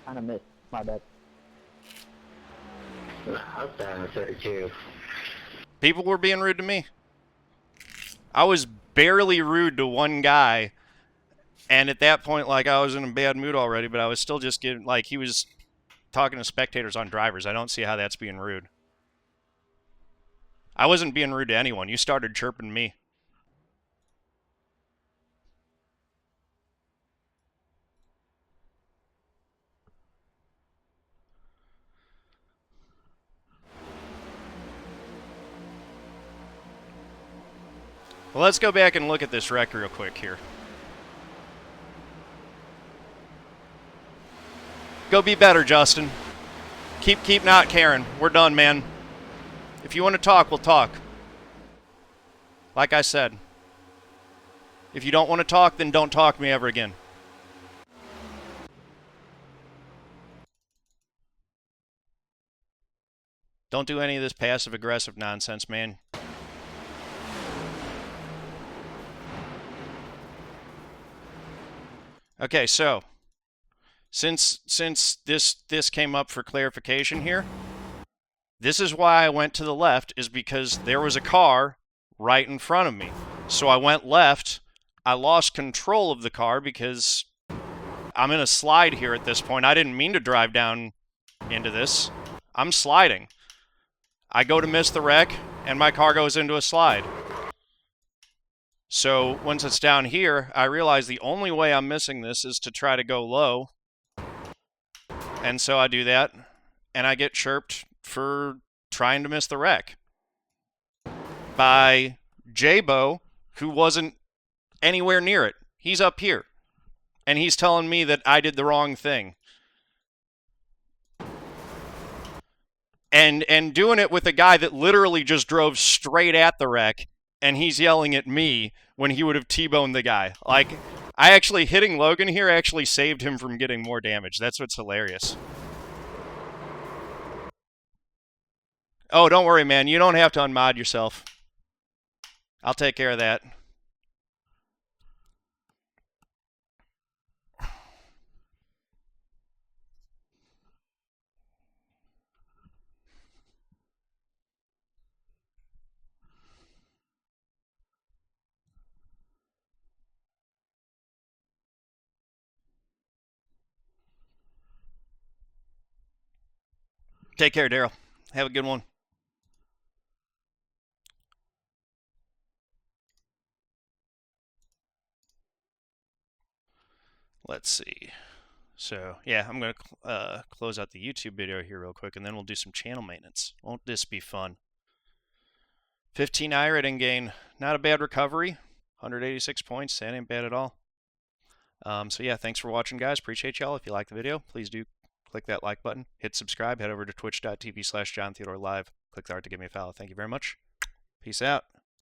kind of missed. My bad. I was down to 32. People were being rude to me. I was barely rude to one guy. And at that point, like, I was in a bad mood already, but I was still just getting, like, he was talking to spectators on drivers. I don't see how that's being rude. I wasn't being rude to anyone. You started chirping me. Well, let's go back and look at this wreck real quick here. Go be better, Justin. Keep not caring. We're done, man. If you want to talk, we'll talk. Like I said. If you don't want to talk, then don't talk to me ever again. Don't do any of this passive-aggressive nonsense, man. Okay, so since this came up for clarification here, this is why I went to the left, is because there was a car right in front of me. So I went left. I lost control of the car because I'm in a slide here at this point. I didn't mean to drive down into this. I'm sliding. I go to miss the wreck, and my car goes into a slide. So once it's down here, I realize the only way I'm missing this is to try to go low. And so I do that, and I get chirped for trying to miss the wreck by J-Bo, who wasn't anywhere near it. He's up here, and he's telling me that I did the wrong thing. And doing it with a guy that literally just drove straight at the wreck, and he's yelling at me when he would have T-boned the guy. Like, I actually, hitting Logan here actually saved him from getting more damage. That's what's hilarious. Oh, don't worry, man. You don't have to unmod yourself. I'll take care of that. Take care, Daryl. Have a good one. Let's see. So, yeah, I'm going to close out the YouTube video here real quick, and then we'll do some channel maintenance. Won't this be fun? 15 I rating gain. Not a bad recovery. 186 points. That ain't bad at all. So yeah, thanks for watching, guys. Appreciate y'all. If you like the video, please do click that like button, hit subscribe, head over to twitch.tv/John Theodore Live. Click there to give me a follow. Thank you very much. Peace out.